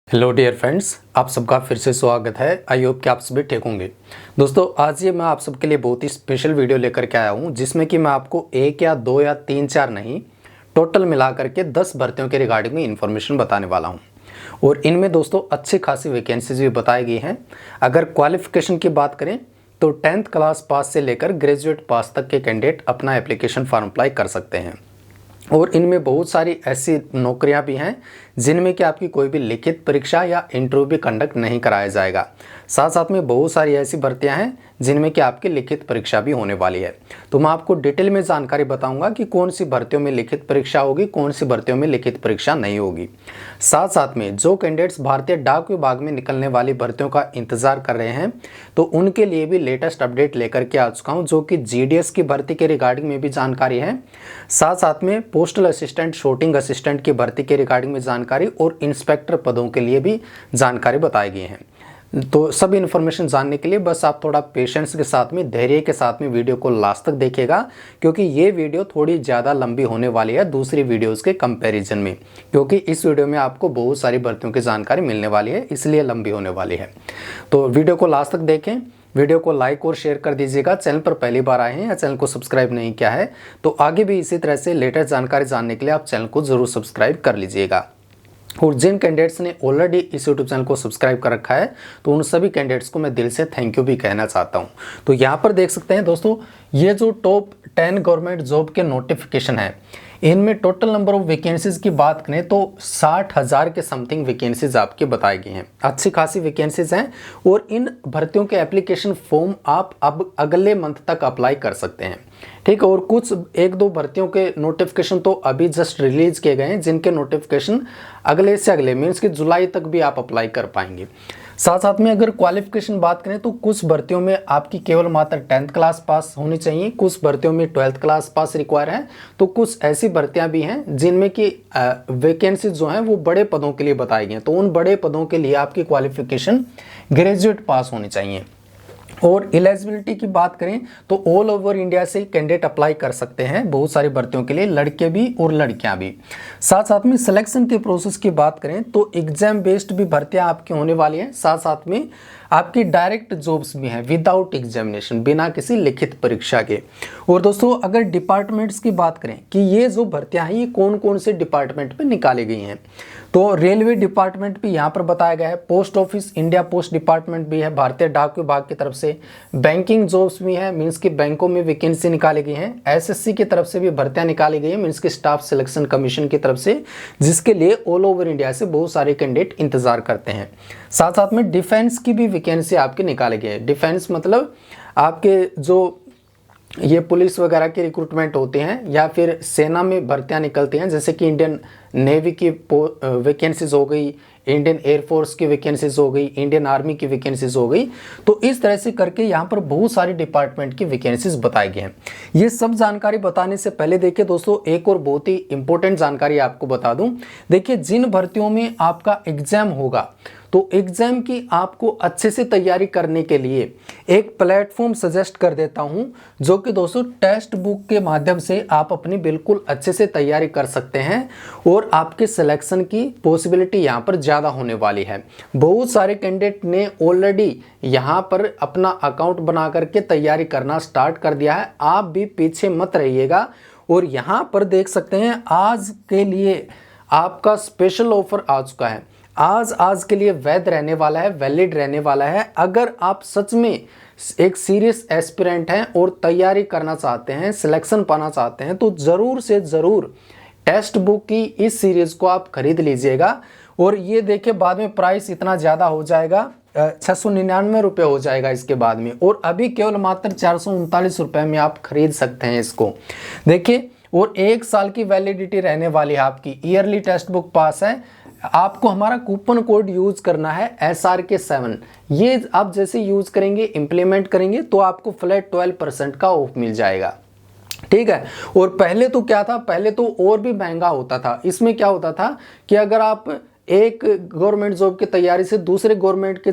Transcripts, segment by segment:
Hello dear friends, आप सबका फिर से स्वागत है। आई होप कि आप सभी ठीक होंगे। दोस्तों, आज ये मैं आप सबके लिए बहुत ही स्पेशल वीडियो लेकर के आया हूँ, जिसमें कि मैं आपको एक या दो या तीन चार नहीं, टोटल मिला करके 10 भर्तियों के रिगार्डिंग में इन्फॉर्मेशन बताने वाला हूँ। और इनमें दोस्तों अच्छी खासी वैकेंसीज भी बताई गई हैं। अगर क्वालिफिकेशन की बात करें तो 10th क्लास पास से लेकर ग्रेजुएट पास तक के कैंडिडेट अपना एप्लीकेशन फॉर्म अप्लाई कर सकते हैं। और इनमें बहुत सारी ऐसी नौकरियां भी हैं जिनमें कि आपकी कोई भी लिखित परीक्षा या इंटरव्यू भी कंडक्ट नहीं कराया जाएगा। साथ साथ में बहुत सारी ऐसी भर्तियां हैं जिनमें कि आपकी लिखित परीक्षा भी होने वाली है। तो मैं आपको डिटेल में जानकारी बताऊंगा कि कौन सी भर्तियों में लिखित परीक्षा होगी, कौन सी भर्तियों में लिखित परीक्षा नहीं होगी। साथ साथ में जो कैंडिडेट्स भारतीय डाक विभाग में निकलने वाली भर्तियों का इंतजार कर रहे हैं, तो उनके लिए भी लेटेस्ट अपडेट लेकर के आ चुका हूँ, जो कि जीडीएस की भर्ती के रिगार्डिंग में भी जानकारी है। साथ साथ में पोस्टल असिस्टेंट, शूटिंग असिस्टेंट की भर्ती के रिगार्डिंग में जानकारी और इंस्पेक्टर पदों के लिए भी जानकारी बताई गई है। तो सब इन्फॉर्मेशन जानने के लिए बस आप थोड़ा पेशेंस के साथ में, धैर्य के साथ में वीडियो को लास्ट तक देखिएगा, क्योंकि ये वीडियो थोड़ी ज़्यादा लंबी होने वाली है दूसरी वीडियोस के कंपैरिजन में, क्योंकि इस वीडियो में आपको बहुत सारी भर्तियों की जानकारी मिलने वाली है, इसलिए लंबी होने वाली है। तो वीडियो को लास्ट तक देखें, वीडियो को लाइक और शेयर कर दीजिएगा। चैनल पर पहली बार आए हैं या चैनल को सब्सक्राइब नहीं किया है तो आगे भी इसी तरह से लेटेस्ट जानकारी जानने के लिए आप चैनल को जरूर सब्सक्राइब कर लीजिएगा। और जिन कैंडिडेट्स ने ऑलरेडी इस यूट्यूब चैनल को सब्सक्राइब कर रखा है तो उन सभी कैंडिडेट्स को मैं दिल से थैंक यू भी कहना चाहता हूं। तो यहाँ पर देख सकते हैं दोस्तों, ये जो टॉप 10 गवर्नमेंट जॉब के नोटिफिकेशन है, इनमें टोटल नंबर ऑफ वैकेंसीज की बात करें तो 60,000 के समथिंग वैकेंसीज आपके बताई गई हैं। अच्छी खासी वैकेंसीज हैं और इन भर्तियों के एप्लीकेशन फॉर्म आप अब अगले मंथ तक अप्लाई कर सकते हैं। ठीक है, और कुछ एक दो भर्तियों के नोटिफिकेशन तो अभी जस्ट रिलीज किए गए हैं, जिनके नोटिफिकेशन अगले से अगले मीन्स कि जुलाई तक भी आप अप्लाई कर पाएंगे। साथ साथ में अगर क्वालिफिकेशन बात करें तो कुछ भर्तियों में आपकी केवल मात्र 10th क्लास पास होनी चाहिए, कुछ भर्तियों में 12th क्लास पास रिक्वायर है, तो कुछ ऐसी भर्तियां भी हैं जिनमें कि वैकेंसी जो हैं वो बड़े पदों के लिए बताई गई हैं। तो उन बड़े पदों के लिए आपकी क्वालिफिकेशन ग्रेजुएट पास होनी चाहिए। और एलिजिबिलिटी की बात करें तो ऑल ओवर इंडिया से कैंडिडेट अप्लाई कर सकते हैं बहुत सारी भर्तियों के लिए, लड़के भी और लड़कियां भी। साथ साथ में सिलेक्शन के प्रोसेस की बात करें तो एग्जाम बेस्ड भी भर्तियां आपकी होने वाली हैं। साथ साथ में आपकी डायरेक्ट जॉब्स भी हैं विदाउट एग्जामिनेशन, बिना किसी लिखित परीक्षा के। और दोस्तों, अगर डिपार्टमेंट्स की बात करें कि ये जो भर्तियां हैं ये कौन कौन से डिपार्टमेंट में निकाली गई हैं, तो रेलवे डिपार्टमेंट भी यहाँ पर बताया गया है, post office India post department भी है भारतीय डाक विभाग की तरफ से, बैंकिंग जॉब्स भी है मीन्स कि बैंकों में वैकेंसी निकाली गई है, एसएससी की तरफ से भी भर्तियां निकाली गई है मीन्स कि स्टाफ सिलेक्शन कमीशन की तरफ से, जिसके लिए ऑल ओवर इंडिया से बहुत सारे कैंडिडेट इंतजार करते हैं। साथ साथ में डिफेंस की भी वैकेंसी आपके निकाले गए हैं। डिफेंस मतलब आपके जो ये पुलिस वगैरह की रिक्रूटमेंट होते हैं या फिर सेना में भर्तियां निकलती हैं, जैसे कि इंडियन नेवी की वैकेंसीज हो गई, इंडियन एयरफोर्स की वैकेंसीज हो गई, इंडियन आर्मी की वैकेंसीज हो गई। तो इस तरह से करके यहाँ पर बहुत सारी डिपार्टमेंट की वैकेंसीज बताई गई हैं। ये सब जानकारी बताने से पहले देखिए दोस्तों, एक और बहुत ही इंपॉर्टेंट जानकारी आपको बता दूं। देखिए, जिन भर्तियों में आपका एग्जाम होगा तो एग्जाम की आपको अच्छे से तैयारी करने के लिए एक प्लेटफॉर्म सजेस्ट कर देता हूं, जो कि दोस्तों टेक्स्ट बुक के माध्यम से आप अपनी बिल्कुल अच्छे से तैयारी कर सकते हैं और आपके सिलेक्शन की पॉसिबिलिटी यहां पर ज़्यादा होने वाली है। बहुत सारे कैंडिडेट ने ऑलरेडी यहां पर अपना अकाउंट बना करके तैयारी करना स्टार्ट कर दिया है। आप भी पीछे मत रहिएगा। और यहां पर देख सकते हैं, आज के लिए आपका स्पेशल ऑफर आ चुका है। आज के लिए वैध रहने वाला है, वैलिड रहने वाला है। अगर आप सच में एक सीरियस एस्पिरेंट हैं और तैयारी करना चाहते हैं, सिलेक्शन पाना चाहते हैं, तो ज़रूर से ज़रूर टेक्स्ट बुक की इस सीरीज़ को आप खरीद लीजिएगा। और ये देखिए, बाद में प्राइस इतना ज़्यादा हो जाएगा, 699 रुपये हो जाएगा इसके बाद में, और अभी केवल मात्र 439 रुपये में आप खरीद सकते हैं इसको। देखिए, और 1 साल की वैलिडिटी रहने वाली है आपकी। ईयरली टेक्स्ट बुक पास है। आपको हमारा कूपन कोड यूज करना है SRK7। ये आप जैसे यूज करेंगे, इंप्लीमेंट करेंगे, तो आपको फ्लैट 12% का ऑफ मिल जाएगा। ठीक है। और पहले तो क्या था, पहले तो और भी महंगा होता था। इसमें क्या होता था कि अगर आप एक गवर्नमेंट जॉब की तैयारी से दूसरे गवर्नमेंट के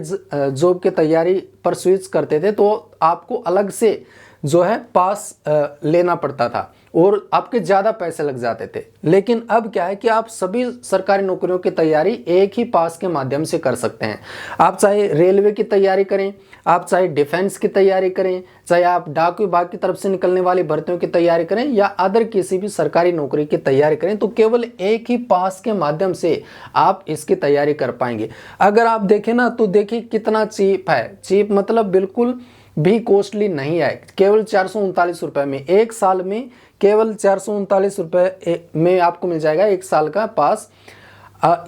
जॉब की तैयारी पर स्विच करते थे तो आपको अलग से जो है पास लेना पड़ता था। और आपके ज़्यादा पैसे लग जाते थे। लेकिन अब क्या है कि आप सभी सरकारी नौकरियों की तैयारी एक ही पास के माध्यम से कर सकते हैं। आप चाहे रेलवे की तैयारी करें, आप चाहे डिफेंस की तैयारी करें, चाहे आप डाक विभाग की तरफ से निकलने वाली भर्तियों की तैयारी करें या अदर किसी भी सरकारी नौकरी की तैयारी करें, तो केवल एक ही पास के माध्यम से आप इसकी तैयारी कर पाएंगे। अगर आप देखें ना तो देखिए कितना चीप है। चीप मतलब बिल्कुल भी कॉस्टली नहीं है, केवल 439 रुपये में एक साल में, केवल 439 रुपये में आपको मिल जाएगा एक साल का पास।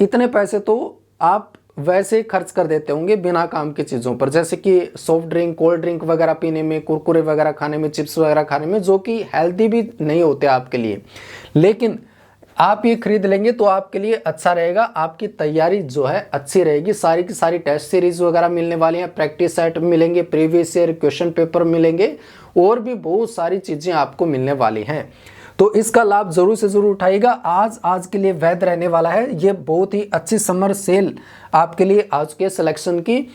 इतने पैसे तो आप वैसे खर्च कर देते होंगे बिना काम की चीज़ों पर, जैसे कि सॉफ्ट ड्रिंक, कोल्ड ड्रिंक वगैरह पीने में, कुरकुरे वगैरह खाने में, चिप्स वगैरह खाने में, जो कि हेल्दी भी नहीं होते आपके लिए। लेकिन आप ये खरीद लेंगे तो आपके लिए अच्छा रहेगा, आपकी तैयारी जो है अच्छी रहेगी। सारी की सारी टेस्ट सीरीज वगैरह मिलने वाली हैं, प्रैक्टिस सेट मिलेंगे, प्रीवियस ईयर क्वेश्चन पेपर मिलेंगे और भी बहुत सारी चीज़ें आपको मिलने वाली हैं। तो इसका लाभ जरूर से जरूर उठाइएगा। आज के लिए वैध रहने वाला है। ये बहुत ही अच्छी समर सेल आपके लिए आज के सिलेक्शन की।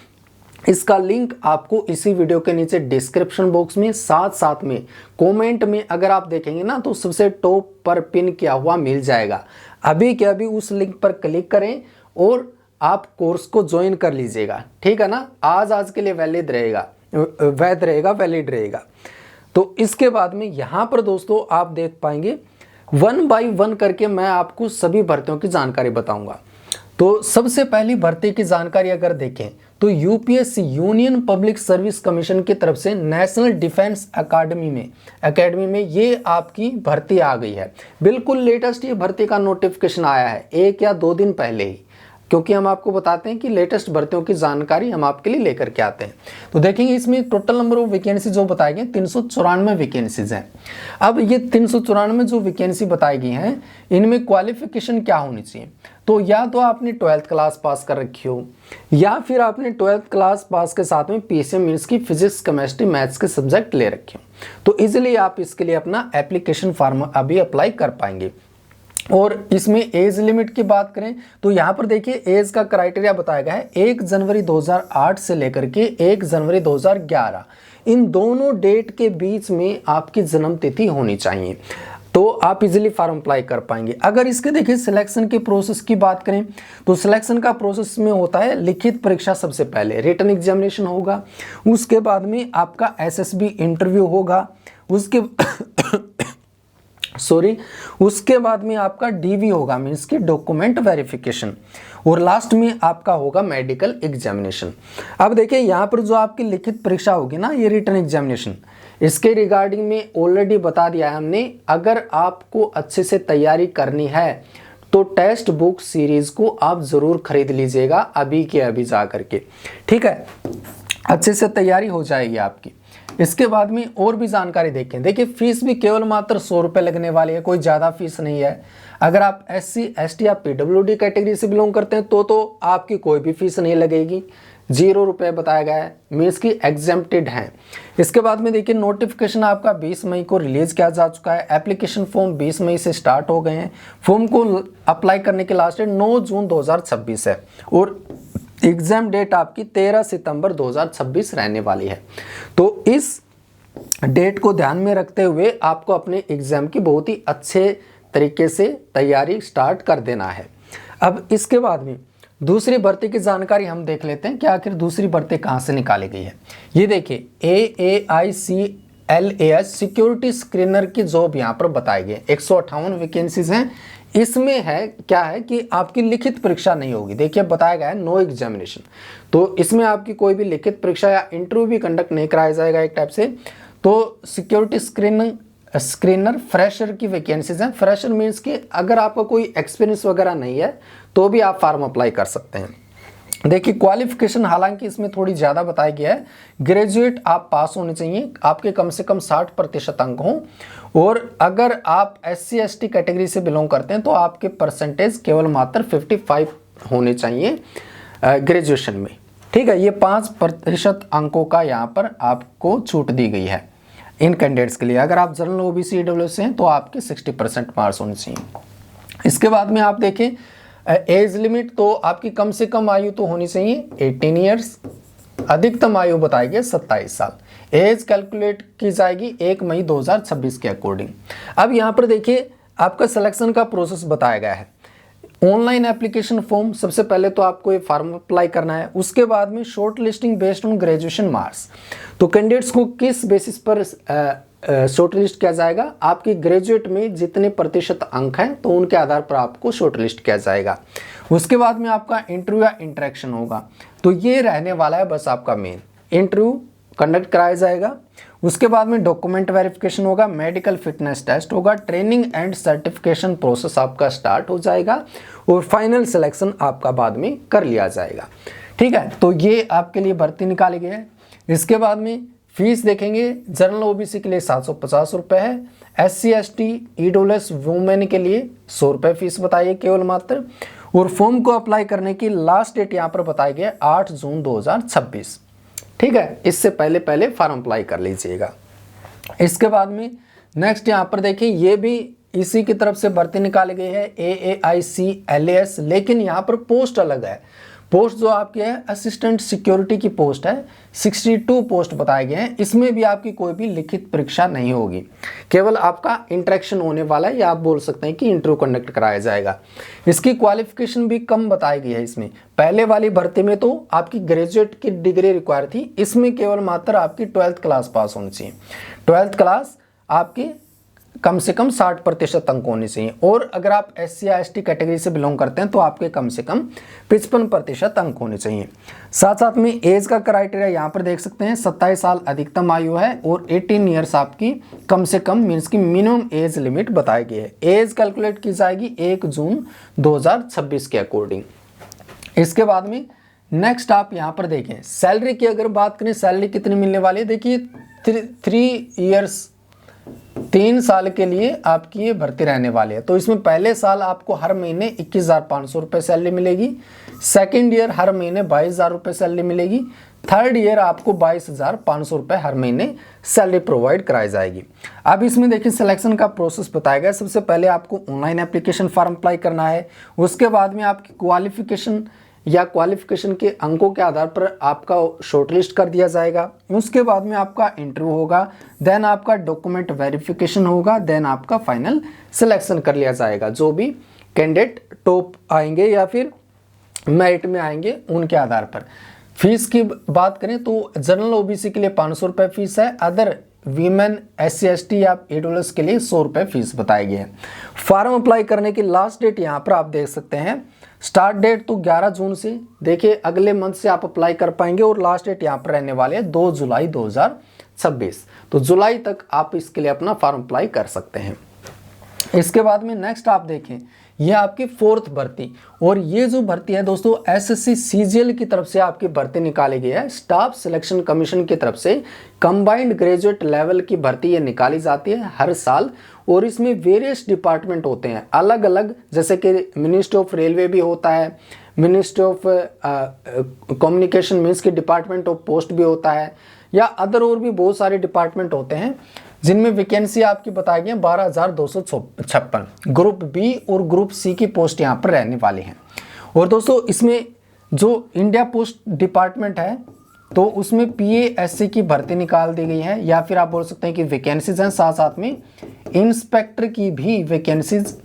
इसका लिंक आपको इसी वीडियो के नीचे डिस्क्रिप्शन बॉक्स में, साथ में कमेंट में अगर आप देखेंगे ना तो सबसे टॉप पर पिन किया हुआ मिल जाएगा। अभी के अभी उस लिंक पर क्लिक करें और आप कोर्स को ज्वाइन कर लीजिएगा, ठीक है ना। आज के लिए वैलिड रहेगा, वैध रहेगा, वैलिड रहेगा। तो इसके बाद में यहाँ पर दोस्तों आप देख पाएंगे 1 बाय 1 करके मैं आपको सभी भर्तियों की जानकारी बताऊंगा। तो सबसे पहली भर्ती की जानकारी अगर देखें तो UPSC union public service commission की तरफ से नेशनल डिफेंस एकेडमी में ये आपकी भर्ती आ गई है। बिल्कुल लेटेस्ट ये भर्ती का नोटिफिकेशन आया है 1 या 2 दिन पहले ही, क्योंकि हम आपको बताते हैं कि लेटेस्ट भर्तियों की जानकारी हम आपके लिए लेकर के आते हैं। तो देखेंगे इसमें टोटल नंबर ऑफ वैकेंसी जो बताई गई 394 वैकेंसीज हैं। अब ये 394 जो वैकेंसी बताई गई हैं इनमें क्वालिफिकेशन क्या होनी चाहिए, तो या तो आपने 12th क्लास पास कर रखी हो या फिर आपने 12th क्लास पास के साथ में पीसीएम मीन्स की फिजिक्स, केमिस्ट्री, मैथ्स के सब्जेक्ट ले रखे हो, तो इजिली आप इसके लिए अपना एप्लीकेशन फॉर्म अभी अप्लाई कर पाएंगे। और इसमें एज लिमिट की बात करें तो यहाँ पर देखिए एज का क्राइटेरिया बताया गया है 1 जनवरी 2008 से लेकर के 1 जनवरी 2011, इन दोनों डेट के बीच में आपकी जन्म तिथि होनी चाहिए, तो आप इजीली फॉर्म अप्लाई कर पाएंगे। अगर इसके देखिए सिलेक्शन के प्रोसेस की बात करें तो सिलेक्शन का प्रोसेस में होता है लिखित परीक्षा, सबसे पहले रिटन एग्जामिनेशन होगा, उसके बाद में आपका एसएसबी इंटरव्यू होगा, उसके बाद में आपका डीवी होगा मीन्स की डॉक्यूमेंट वेरिफिकेशन, और लास्ट में आपका होगा मेडिकल एग्जामिनेशन। अब देखिए यहाँ पर जो आपकी लिखित परीक्षा होगी ना, ये रिटन एग्जामिनेशन, इसके रिगार्डिंग में ऑलरेडी बता दिया है हमने। अगर आपको अच्छे से तैयारी करनी है तो टेक्स्ट बुक सीरीज को आप जरूर खरीद लीजिएगा अभी के अभी जा करके, ठीक है, अच्छे से तैयारी हो जाएगी आपकी। इसके बाद में और भी जानकारी देखें, देखिए फीस भी केवल मात्र 100 रुपये लगने वाली है, कोई ज़्यादा फीस नहीं है। अगर आप SC ST या PWD कैटेगरी से बिलोंग करते हैं तो आपकी कोई भी फीस नहीं लगेगी, 0 रुपये बताया गया है, मीन्स की एग्जेम्प्टेड हैं। इसके बाद में देखिए नोटिफिकेशन आपका 20 मई को रिलीज किया जा चुका है, एप्लीकेशन फॉर्म 20 मई से स्टार्ट हो गए हैं, फॉर्म को अप्लाई करने की लास्ट डेट 9 जून 2026 है और एग्जाम डेट आपकी 13 सितंबर 2026 रहने वाली है। तो इस डेट को ध्यान में रखते हुए आपको अपने एग्जाम की बहुत ही अच्छे तरीके से तैयारी स्टार्ट कर देना है। अब इसके बाद में दूसरी भर्ती की जानकारी हम देख लेते हैं कि आखिर दूसरी भर्ती कहाँ से निकाली गई है। ये देखिए AAICLAS सिक्योरिटी स्क्रीनर की जॉब यहाँ पर बताई गई, 158 वैकेंसीज हैं। इसमें है क्या है कि आपकी लिखित परीक्षा नहीं होगी, देखिए बताया गया है नो एग्जामिनेशन, तो इसमें आपकी कोई भी लिखित परीक्षा या इंटरव्यू भी कंडक्ट नहीं कराया जाएगा एक टाइप से। तो सिक्योरिटी स्क्रीनर फ्रेशर की वैकेंसीज हैं। फ्रेशर मीन्स कि अगर आपका कोई एक्सपीरियंस वगैरह नहीं है तो भी आप फॉर्म अप्लाई कर सकते हैं। देखिए क्वालिफिकेशन हालांकि इसमें थोड़ी ज़्यादा बताया गया है, ग्रेजुएट आप पास होने चाहिए, आपके कम से कम 60% अंक हों, और अगर आप SC ST कैटेगरी से बिलोंग करते हैं तो आपके परसेंटेज केवल मात्र 55 होने चाहिए ग्रेजुएशन में, ठीक है। ये 5% अंकों का यहाँ पर आपको छूट दी गई है इन कैंडिडेट्स के लिए। अगर आप जनरल OBC EWS से हैं तो आपके 60% मार्क्स होने चाहिए। इसके बाद में आप देखें एज लिमिट, तो आपकी कम से कम आयु तो होनी चाहिए 18 ईयर्स, अधिकतम आयु बताई गई 27 साल। एज कैलकुलेट की जाएगी 1 मई 2026 के अकॉर्डिंग। अब यहाँ पर देखिए आपका सिलेक्शन का प्रोसेस बताया गया है। ऑनलाइन एप्लीकेशन फॉर्म, सबसे पहले तो आपको ये फॉर्म अप्लाई करना है। उसके बाद में short listing based on graduation marks. तो कैंडिडेट्स को किस बेसिस पर शॉर्ट लिस्ट किया जाएगा, आपकी ग्रेजुएट में जितने प्रतिशत अंक हैं तो उनके आधार पर आपको शॉर्ट लिस्ट किया जाएगा। उसके बाद में आपका इंटरव्यू या इंटरेक्शन होगा। तो ये रहने वाला है बस आपका मेन इंटरव्यू कंडक्ट कराया जाएगा। उसके बाद में डॉक्यूमेंट वेरिफिकेशन होगा, मेडिकल फिटनेस टेस्ट होगा, ट्रेनिंग एंड सर्टिफिकेशन प्रोसेस आपका स्टार्ट हो जाएगा और फाइनल सिलेक्शन आपका बाद में कर लिया जाएगा। ठीक है, तो ये आपके लिए भर्ती निकाली गई है। इसके बाद में फीस देखेंगे, जनरल ओबीसी के लिए 750 रुपये है, SC ST EWS वुमेन के लिए 100 रुपये फीस बताइए केवल मात्र। और फॉर्म को अप्लाई करने की लास्ट डेट यहाँ पर बताई गई 8 जून 2026। ठीक है, इससे पहले पहले फॉर्म अप्लाई कर लीजिएगा। इसके बाद में नेक्स्ट यहाँ पर देखिए, ये भी इसी की तरफ से भर्ती निकाली गई है AAIC LAS, लेकिन यहाँ पर पोस्ट अलग है। पोस्ट जो आपकी है असिस्टेंट सिक्योरिटी की पोस्ट है, 62 पोस्ट बताए गए हैं। इसमें भी आपकी कोई भी लिखित परीक्षा नहीं होगी, केवल आपका इंटरेक्शन होने वाला है या आप बोल सकते हैं कि इंटरव्यू कंडक्ट कराया जाएगा। इसकी क्वालिफिकेशन भी कम बताई गई है इसमें। पहले वाली भर्ती में तो आपकी ग्रेजुएट की डिग्री रिक्वायर थी, इसमें केवल मात्र आपकी 12th क्लास पास होनी चाहिए। 12th क्लास आपकी कम से कम 60% अंक होने चाहिए, और अगर आप SC या ST कैटेगरी से बिलोंग करते हैं तो आपके कम से कम 55% अंक होने चाहिए। साथ साथ में एज का क्राइटेरिया यहाँ पर देख सकते हैं, 27 साल अधिकतम आयु है और 18 ईयर्स आपकी कम से कम मीन्स की मिनिमम एज लिमिट बताई गई है। एज कैलकुलेट की जाएगी 1 जून 2026 के अकॉर्डिंग। इसके बाद में नेक्स्ट आप यहाँ पर देखें, सैलरी की अगर बात करें, सैलरी कितनी मिलने वाली है, देखिए 3 ईयर्स 3 साल के लिए आपकी ये भर्ती रहने वाली है। तो इसमें पहले साल आपको हर महीने 21,500 रुपये सैलरी मिलेगी, सेकेंड ईयर हर महीने 22,000 रुपये सैलरी मिलेगी, थर्ड ईयर आपको 22,500 रुपये हर महीने सैलरी प्रोवाइड कराई जाएगी। अब इसमें देखिए सिलेक्शन का प्रोसेस बताया गया। सबसे पहले आपको ऑनलाइन एप्लीकेशन फॉर्म अप्लाई करना है। उसके बाद में आपकी क्वालिफिकेशन या क्वालिफिकेशन के अंकों के आधार पर आपका शॉर्टलिस्ट कर दिया जाएगा। उसके बाद में आपका इंटरव्यू होगा, देन आपका डॉक्यूमेंट वेरिफिकेशन होगा, देन आपका फाइनल सिलेक्शन कर लिया जाएगा। जो भी कैंडिडेट टॉप आएंगे या फिर मेरिट में आएंगे उनके आधार पर। फीस की बात करें तो जनरल ओबीसी के लिए 500 रुपये फीस है, अदर वीमेन SC ST या EWS के लिए 100 रुपये फीस बताई गई है। फॉर्म अप्लाई करने की लास्ट डेट यहाँ पर आप देख सकते हैं, स्टार्ट डेट तो 11 जून से, देखिए अगले मंथ से आप अप्लाई कर पाएंगे, और लास्ट डेट यहाँ पर रहने वाले है 2 जुलाई 2026। तो जुलाई तक आप इसके लिए अपना फॉर्म अप्लाई कर सकते हैं। इसके बाद में नेक्स्ट आप देखें, यह आपकी 4th भर्ती, और ये जो भर्ती है दोस्तों SSC CGL की तरफ से आपकी भर्ती निकाली गई है। स्टाफ सिलेक्शन कमीशन की तरफ से कंबाइंड ग्रेजुएट लेवल की भर्ती ये निकाली जाती है हर साल, और इसमें वेरियस डिपार्टमेंट होते हैं अलग अलग, जैसे कि मिनिस्ट्री ऑफ रेलवे भी होता है, मिनिस्ट्री ऑफ कम्युनिकेशन मीन्स के डिपार्टमेंट ऑफ पोस्ट भी होता है, या अदर और भी बहुत सारे डिपार्टमेंट होते हैं जिनमें वैकेंसी आपकी बताई गई है 12,256। ग्रुप बी और ग्रुप सी की पोस्ट यहाँ पर रहने वाली हैं। और दोस्तों इसमें जो इंडिया पोस्ट डिपार्टमेंट है तो उसमें PASC की भर्ती निकाल दी गई है, या फिर आप बोल सकते हैं कि वैकेंसीज हैं। साथ साथ में इंस्पेक्टर की भी वैकेंसीज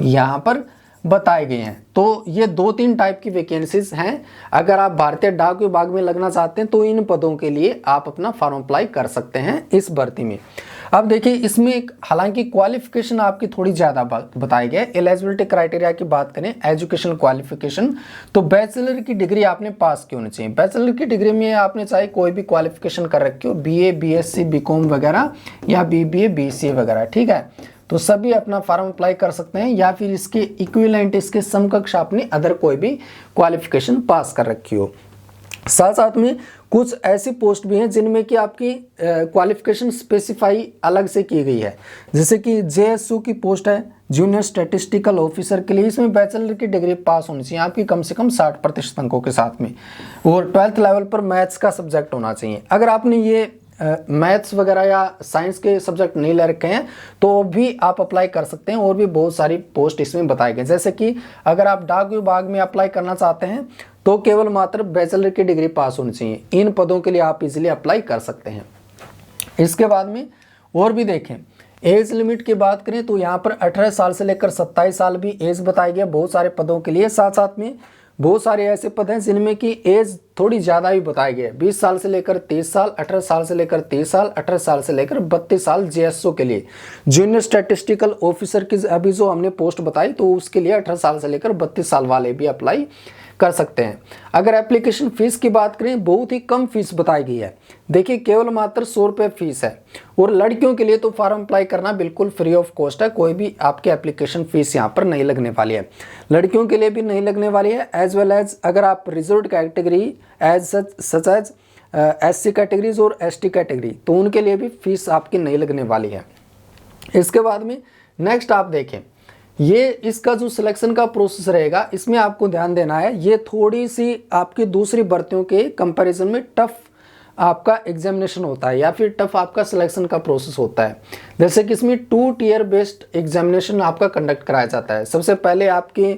यहाँ पर बताए गए हैं। तो ये 2-3 टाइप की वैकेंसीज हैं। अगर आप भारतीय डाक विभाग में लगना चाहते हैं तो इन पदों के लिए आप अपना फॉर्म अप्लाई कर सकते हैं इस भर्ती में। अब देखिए इसमें हालांकि क्वालिफिकेशन आपकी थोड़ी ज़्यादा बताई गई है। एलिजिबिलिटी क्राइटेरिया की बात करें, एजुकेशन क्वालिफिकेशन, तो बैचलर की डिग्री आपने पास की होनी चाहिए। बैचलर की डिग्री में आपने चाहे कोई भी क्वालिफिकेशन कर रखी हो, BA BSc BCom वगैरह या BBA BCA वगैरह, ठीक है, तो सभी अपना फॉर्म अप्लाई कर सकते हैं, या फिर इसके इक्विवेलेंट इसके समकक्ष आपने अदर कोई भी क्वालिफिकेशन पास कर रखी हो। साथ साथ में कुछ ऐसी पोस्ट भी हैं जिनमें कि आपकी क्वालिफिकेशन स्पेसिफाई अलग से की गई है, जैसे कि JSU की पोस्ट है जूनियर स्टैटिस्टिकल ऑफिसर के लिए। इसमें बैचलर की डिग्री पास होनी चाहिए आपकी कम से कम 60% अंकों के साथ में, और 12th लेवल पर मैथ्स का सब्जेक्ट होना चाहिए। अगर आपने ये मैथ्स वगैरह या साइंस के सब्जेक्ट नहीं ले रखे हैं तो भी आप अप्लाई कर सकते हैं। और भी बहुत सारी पोस्ट इसमें बताई गई, जैसे कि अगर आप डाक विभाग में अप्लाई करना चाहते हैं तो केवल मात्र बैचलर की डिग्री पास होनी चाहिए। इन पदों के लिए आप इजीली अप्लाई कर सकते हैं। इसके बाद में और भी देखें, एज लिमिट की बात करें तो यहाँ पर 18 साल से लेकर 27 साल भी एज बताया गया बहुत सारे पदों के लिए। साथ साथ में बहुत सारे ऐसे पद हैं जिनमें की एज थोड़ी ज़्यादा भी बताया गया है, 20 साल से लेकर 30 साल, 18 साल से लेकर 30 साल, 18 साल से लेकर 32 साल जेएसओ के लिए। जूनियर स्टैटिस्टिकल ऑफिसर की अभी जो हमने पोस्ट बताई तो उसके लिए 18 साल से लेकर 32 साल वाले भी अप्लाई कर सकते हैं। अगर एप्लीकेशन फीस की बात करें, बहुत ही कम फीस बताई गई है। देखिए केवल मात्र 100 रुपये फीस है, और लड़कियों के लिए तो फॉर्म अप्लाई करना बिल्कुल फ्री ऑफ कॉस्ट है, कोई भी आपकी एप्लीकेशन फीस यहाँ पर नहीं लगने वाली है, लड़कियों के लिए भी नहीं लगने वाली है। एज वेल एज अगर आप reserved category as such as SC categories और ST कैटेगरी, तो उनके लिए भी फीस आपकी नहीं लगने वाली है। इसके बाद में नेक्स्ट आप देखें, ये इसका जो सिलेक्शन का प्रोसेस रहेगा, इसमें आपको ध्यान देना है, ये थोड़ी सी आपकी दूसरी भर्तियों के कंपैरिजन में टफ आपका एग्जामिनेशन होता है, या फिर टफ आपका सिलेक्शन का प्रोसेस होता है। जैसे कि इसमें 2 टियर बेस्ड एग्जामिनेशन आपका कंडक्ट कराया जाता है। सबसे पहले आपके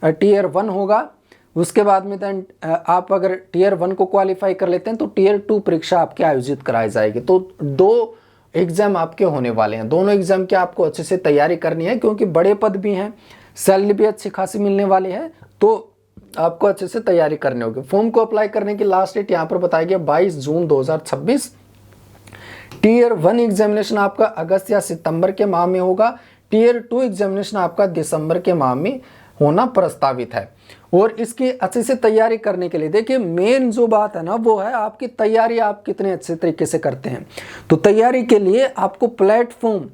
टियर 1 होगा, उसके बाद में देन आप अगर टियर 1 को क्वालिफाई कर लेते हैं तो टियर 2 परीक्षा आपकी आयोजित कराई जाएगी। तो 2 एग्जाम आपके होने वाले हैं। दोनों एग्जाम की आपको अच्छे से तैयारी करनी है, क्योंकि बड़े पद भी हैं, सैलरी भी अच्छी खासी मिलने वाली है, तो आपको अच्छे से तैयारी करनी होगी। फॉर्म को अप्लाई करने की लास्ट डेट यहाँ पर बताया गया 22 जून 2026। टियर 1 एग्जामिनेशन आपका अगस्त या सितंबर के माह में होगा। टियर 2 एग्जामिनेशन आपका दिसंबर के माह में होना प्रस्तावित है। और इसकी अच्छे से तैयारी करने के लिए देखिए मेन जो बात है ना, वो है आपकी तैयारी आप कितने अच्छे तरीके से करते हैं। तो तैयारी के लिए आपको प्लेटफॉर्म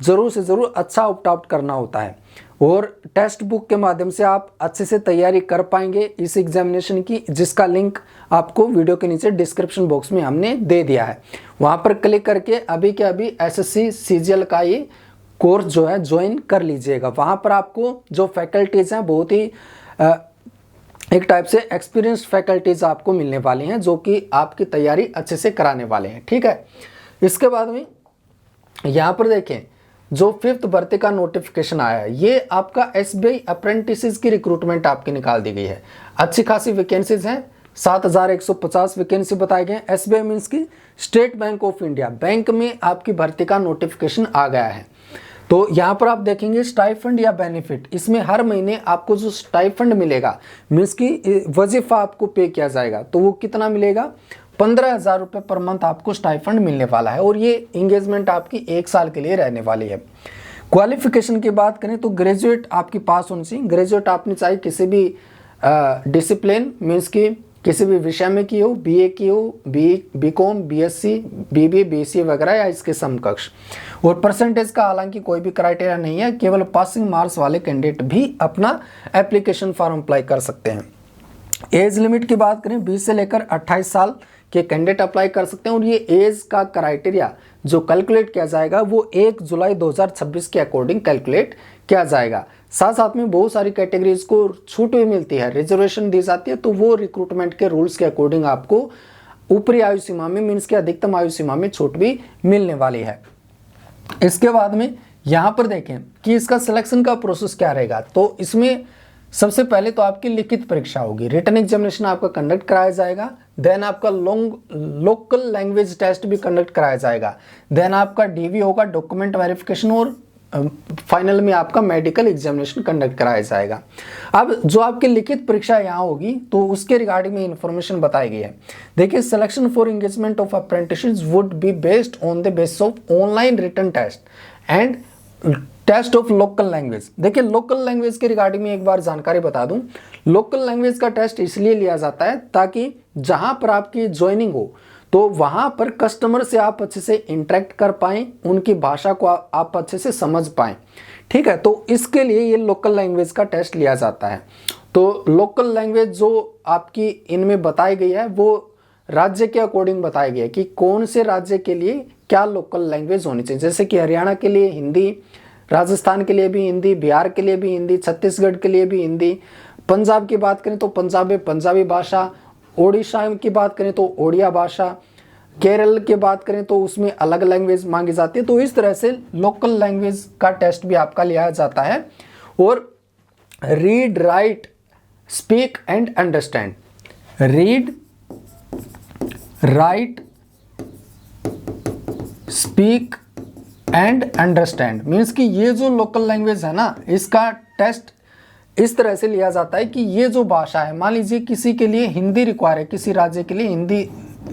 जरूर से जरूर अच्छा ऑप्ट आउट करना होता है, और टेक्स्ट बुक के माध्यम से आप अच्छे से तैयारी कर पाएंगे इस एग्जामिनेशन की, जिसका लिंक आपको वीडियो के नीचे डिस्क्रिप्शन बॉक्स में हमने दे दिया है। वहां पर क्लिक करके अभी के अभी SSC CGL का ये कोर्स जो है ज्वाइन कर लीजिएगा। वहां पर आपको जो फैकल्टीज हैं बहुत ही एक टाइप से एक्सपीरियंस्ड फैकल्टीज आपको मिलने वाली हैं, जो कि आपकी तैयारी अच्छे से कराने वाले हैं। ठीक है, इसके बाद में यहाँ पर देखें जो 5th भर्ती का नोटिफिकेशन आया है, ये आपका SBI अप्रेंटिसेस की रिक्रूटमेंट आपकी निकाल दी गई है। अच्छी खासी वैकेंसीज हैं, 7150 वैकेंसी बताए गए। SBI मीन्स की state bank of India, bank में आपकी भर्ती का नोटिफिकेशन आ गया है। तो यहाँ पर आप देखेंगे स्टाइफंड या बेनिफिट, इसमें हर महीने आपको जो स्टाइफंड मिलेगा, मीन्स की वजीफा आपको पे किया जाएगा, तो वो कितना मिलेगा, 15,000 रुपये पर मंथ आपको स्टाइफंड मिलने वाला है। और ये इंगेजमेंट आपकी 1 साल के लिए रहने वाली है। क्वालिफिकेशन की बात करें तो ग्रेजुएट आपकी पास होनी चाहिए। ग्रेजुएट आपने चाहे किसी भी डिसिप्लिन मीन्स की किसी भी विषय में की हो, BA की हो, BCom, BSc, BBA, BCA वगैरह या इसके समकक्ष। और परसेंटेज का हालांकि कोई भी क्राइटेरिया नहीं है, केवल पासिंग मार्क्स वाले कैंडिडेट भी अपना एप्लीकेशन फॉर्म अप्लाई कर सकते हैं। एज लिमिट की बात करें 20 से लेकर 28 साल के कैंडिडेट अप्लाई कर सकते हैं, और ये एज का क्राइटेरिया जो कैलकुलेट किया जाएगा वो 1 जुलाई 2026 के अकॉर्डिंग कैलकुलेट किया जाएगा। साथ साथ में बहुत सारी कैटेगरीज को छूट भी मिलती है, रिजर्वेशन दी जाती है, तो वो रिक्रूटमेंट के रूल्स के अकॉर्डिंग आपको ऊपरी आयु सीमा में मीन्स के अधिकतम आयु सीमा में छूट भी मिलने वाली है। इसके बाद में यहाँ पर देखें कि इसका सिलेक्शन का प्रोसेस क्या रहेगा। तो इसमें सबसे पहले तो आपकी लिखित परीक्षा होगी, रिटन एग्जामिनेशन आपका कंडक्ट कराया जाएगा। देन आपका लोकल लैंग्वेज टेस्ट भी कंडक्ट कराया जाएगा। देन आपका DV होगा, डॉक्यूमेंट वेरिफिकेशन, और फाइनल में आपका मेडिकल एग्जामिनेशन कंडक्ट कराया जाएगा। अब जो आपकी लिखित परीक्षा यहाँ होगी तो उसके रिगार्डिंग में इंफॉर्मेशन बताई गई है। देखिए selection for engagement of apprentices would be based on the basis of online written test and test of local language. देखिए लोकल लैंग्वेज के रिगार्डिंग में एक बार जानकारी बता दूं, लोकल लैंग्वेज का टेस्ट इसलिए लिया जाता है ताकि जहां पर आपकी ज्वाइनिंग हो तो वहां पर कस्टमर से आप अच्छे से इंटरेक्ट कर पाएं, उनकी भाषा को आप अच्छे से समझ पाएं। ठीक है, तो इसके लिए ये लोकल लैंग्वेज का टेस्ट लिया जाता है। तो लोकल लैंग्वेज जो आपकी इनमें बताई गई है वो राज्य के अकॉर्डिंग बताई गई है कि कौन से राज्य के लिए क्या लोकल लैंग्वेज होनी चाहिए। जैसे कि हरियाणा के लिए हिंदी, राजस्थान के लिए भी हिंदी, बिहार के लिए भी हिंदी, छत्तीसगढ़ के लिए भी हिंदी, पंजाब की बात करें तो पंजाब में पंजाबी भाषा, ओडिशा की बात करें तो ओडिया भाषा, केरल की बात करें तो उसमें अलग लैंग्वेज मांगी जाती है। तो इस तरह से लोकल लैंग्वेज का टेस्ट भी आपका लिया जाता है। और read, right, speak and understand, read, right, speak and understand. Means कि ये जो लोकल लैंग्वेज है ना, इसका टेस्ट इस तरह से लिया जाता है कि ये जो भाषा है, मान लीजिए किसी के लिए हिंदी रिक्वायर है, किसी राज्य के लिए हिंदी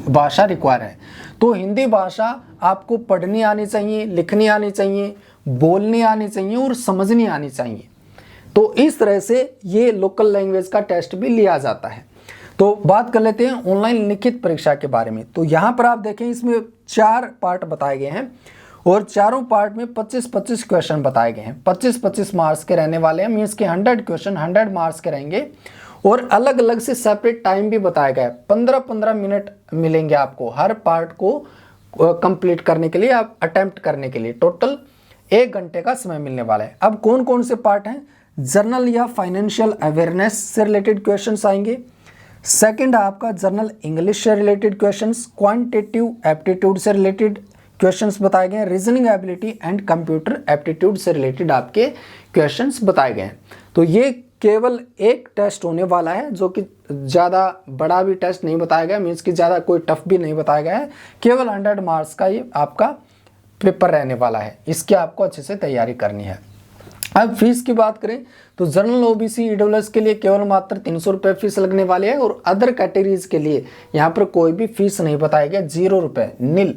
भाषा रिक्वायर है, तो हिंदी भाषा आपको पढ़नी आनी चाहिए, लिखनी आनी चाहिए, बोलनी आनी चाहिए और समझनी आनी चाहिए। तो इस तरह से ये लोकल लैंग्वेज का टेस्ट भी लिया जाता है। तो बात कर लेते हैं ऑनलाइन लिखित परीक्षा के बारे में। तो यहाँ पर आप देखें, इसमें 4 पार्ट बताए गए हैं और चारों पार्ट में 25-25 क्वेश्चन बताए गए हैं। 25-25 मार्क्स के रहने वाले हैं। मीन्स के 100 क्वेश्चन 100 मार्क्स के रहेंगे और अलग अलग से सेपरेट टाइम भी बताया गया है। 15-15 मिनट मिलेंगे आपको हर पार्ट को कंप्लीट करने के लिए, आप अटेम्प्ट करने के लिए। टोटल 1 घंटे का समय मिलने वाला है। अब कौन कौन से पार्ट हैं? जर्नल या फाइनेंशियल अवेयरनेस से रिलेटेड क्वेश्चंस आएंगे। सेकंड आपका जर्नल इंग्लिश से रिलेटेड क्वेश्चंस, क्वांटिटेटिव एप्टीट्यूड से रिलेटेड क्वेश्चंस बताए गए हैं, reasoning ability and computer aptitude से रिलेटेड आपके क्वेश्चंस बताए गए हैं। तो ये केवल एक टेस्ट होने वाला है, जो कि ज़्यादा बड़ा भी टेस्ट नहीं बताया गया, मीन्स कि ज़्यादा कोई टफ भी नहीं बताया गया है। केवल 100 मार्क्स का ये आपका पेपर रहने वाला है। इसकी आपको अच्छे से तैयारी करनी है। अब फीस की बात करें तो जनरल ओबीसी ईडब्ल्यूएस के लिए केवल मात्र 300 रुपये फीस लगने वाली है और अदर कैटेगरीज के लिए यहाँ पर कोई भी फीस नहीं बताया गया, 0 रुपये, नील।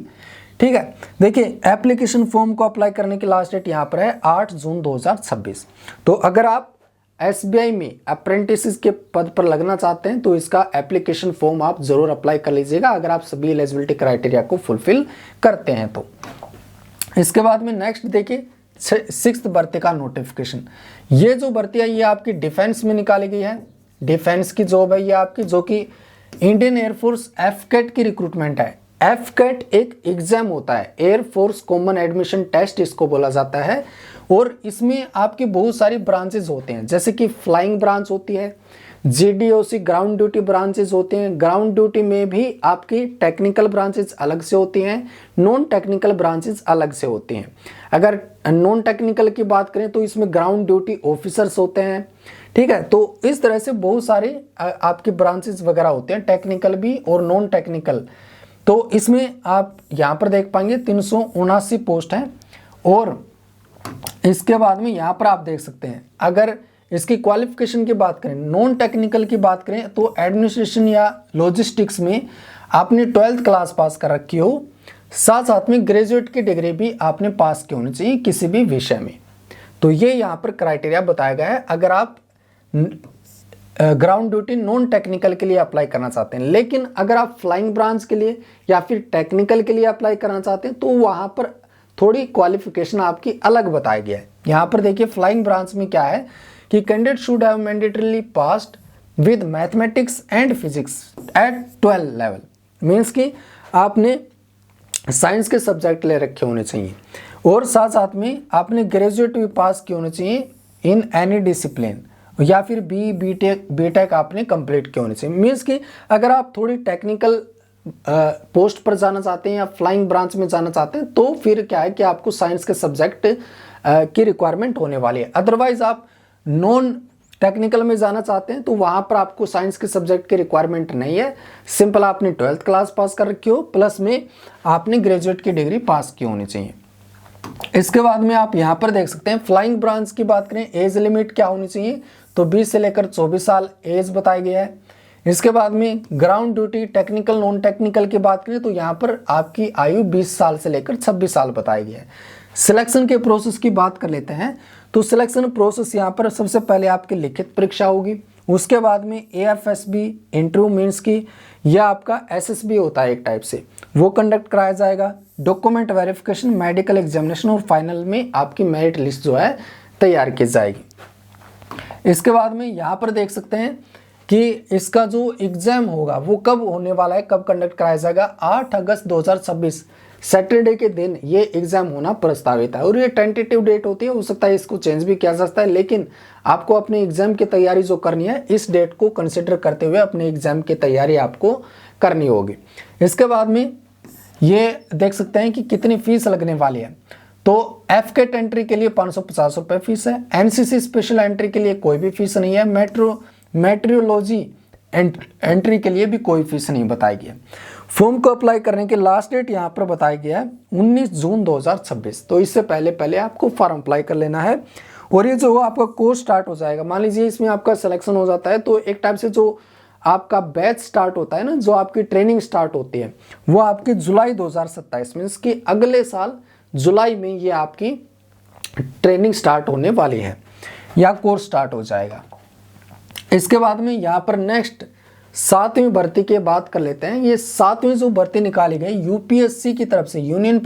ठीक है, देखिए एप्लीकेशन फॉर्म को अप्लाई करने की लास्ट डेट यहाँ पर है 8 जून 2026। तो अगर आप एसबीआई में अप्रेंटिस के पद पर लगना चाहते हैं तो इसका एप्लीकेशन फॉर्म आप जरूर अप्लाई कर लीजिएगा, अगर आप सभी एलिजिबिलिटी क्राइटेरिया को फुलफिल करते हैं तो। इसके बाद में नेक्स्ट देखिए 6th भर्ती का नोटिफिकेशन। ये जो भर्ती है ये आपकी डिफेंस में निकाली गई है। डिफेंस की जॉब है ये आपकी, जो कि इंडियन एयरफोर्स एफकेट की रिक्रूटमेंट है। एफकेट एक एग्जाम होता है, एयरफोर्स कॉमन एडमिशन टेस्ट इसको बोला जाता है, और इसमें आपकी बहुत सारी ब्रांचेज होते हैं, जैसे कि फ्लाइंग ब्रांच होती है, जीडीओसी ग्राउंड ड्यूटी ब्रांचेज होते हैं। ग्राउंड ड्यूटी में भी आपकी टेक्निकल ब्रांचेज अलग से होती हैं, नॉन टेक्निकल ब्रांचेज अलग से होती हैं। अगर नॉन टेक्निकल की बात करें तो इसमें ग्राउंड ड्यूटी ऑफिसर्स होते हैं। ठीक है, तो इस तरह से बहुत सारे आपकी ब्रांचेज वगैरह होते हैं, टेक्निकल भी और नॉन टेक्निकल। तो इसमें आप यहाँ पर देख पाएंगे 379 पोस्ट हैं। और इसके बाद में यहाँ पर आप देख सकते हैं, अगर इसकी क्वालिफिकेशन की बात करें, नॉन टेक्निकल की बात करें तो एडमिनिस्ट्रेशन या लॉजिस्टिक्स में आपने 12th क्लास पास कर रखी हो, साथ साथ में ग्रेजुएट की डिग्री भी आपने पास की होनी चाहिए किसी भी विषय में। तो ये यहाँ पर क्राइटेरिया बताया गया है अगर आप ग्राउंड ड्यूटी नॉन टेक्निकल के लिए अप्लाई करना चाहते हैं। लेकिन अगर आप फ्लाइंग ब्रांच के लिए या फिर टेक्निकल के लिए अप्लाई करना चाहते हैं तो वहाँ पर थोड़ी क्वालिफिकेशन आपकी अलग बताया गया है। यहाँ पर देखिए फ्लाइंग ब्रांच में क्या है कि candidate should have mandatorily passed with mathematics and physics at 12 level. Means कि आपने साइंस के सब्जेक्ट ले रखे होने चाहिए और साथ साथ में आपने ग्रेजुएट भी पास किए होने चाहिए इन एनी डिसिप्लिन, या फिर बीटेक आपने कंप्लीट किए होने चाहिए। मीन्स कि अगर आप थोड़ी टेक्निकल पोस्ट पर जाना चाहते हैं या फ्लाइंग ब्रांच में जाना चाहते हैं तो फिर क्या है कि आपको साइंस के सब्जेक्ट की रिक्वायरमेंट होने वाली है। अदरवाइज आप नॉन टेक्निकल में जाना चाहते हैं तो वहाँ पर आपको साइंस के सब्जेक्ट की रिक्वायरमेंट नहीं है। सिंपल आपने 12th क्लास पास कर रखी हो, प्लस में आपने ग्रेजुएट की डिग्री पास की होनी चाहिए। इसके बाद में आप यहाँ पर देख सकते हैं फ्लाइंग ब्रांच की बात करें, एज लिमिट क्या होनी चाहिए तो 20 से लेकर 24 साल एज बताया गया है। इसके बाद में ground duty technical non technical की बात करें तो यहाँ पर आपकी आयु 20 साल से लेकर 26 साल बताई गई है। सिलेक्शन के प्रोसेस की बात कर लेते हैं तो सिलेक्शन प्रोसेस यहाँ पर सबसे पहले आपकी लिखित परीक्षा होगी, उसके बाद में AFSB इंटरव्यू मीन्स की या आपका SSB होता है एक टाइप से, वो कंडक्ट कराया जाएगा। डॉक्यूमेंट वेरिफिकेशन, मेडिकल एग्जामिनेशन और फाइनल में आपकी मेरिट लिस्ट जो है तैयार की जाएगी। इसके बाद में यहाँ पर देख सकते हैं कि इसका जो एग्जाम होगा वो कब होने वाला है, कब कंडक्ट कराया जाएगा। 8 अगस्त 2026 सैटरडे के दिन ये एग्जाम होना प्रस्तावित है और ये टेंटेटिव डेट होती है, हो सकता है इसको चेंज भी किया जा सकता है, लेकिन आपको अपने एग्जाम की तैयारी जो करनी है इस डेट को कंसिडर करते हुए अपने एग्जाम की तैयारी आपको करनी होगी। इसके बाद में ये देख सकते हैं कि कितनी फीस लगने वाली है। तो एफकेट एंट्री के लिए 550 रुपये फीस है। NCC स्पेशल एंट्री के लिए कोई भी फीस नहीं है। मेट्रोलॉजी एंट्री के लिए भी कोई फीस नहीं बताई गई है। फॉर्म को अप्लाई करने की लास्ट डेट यहाँ पर बताई गया है 19 जून 2026। तो इससे पहले आपको फॉर्म अप्लाई कर लेना है और ये जो आपका कोर्स स्टार्ट हो जाएगा। मान लीजिए इसमें आपका सिलेक्शन हो जाता है तो एक टाइप से जो आपका बैच स्टार्ट होता है ना, जो आपकी ट्रेनिंग स्टार्ट होती है, वो आपकी जुलाई 2027 मीन्स कि अगले साल जुलाई में ये आपकी ट्रेनिंग स्टार्ट होने वाली है या कोर्स स्टार्ट हो जाएगा। इसके बाद में यहाँ पर नेक्स्ट 7वीं भर्ती की बात कर लेते हैं। ये 7वीं जो भर्ती निकाली गई यूपीएससी की तरफ से, यूनियन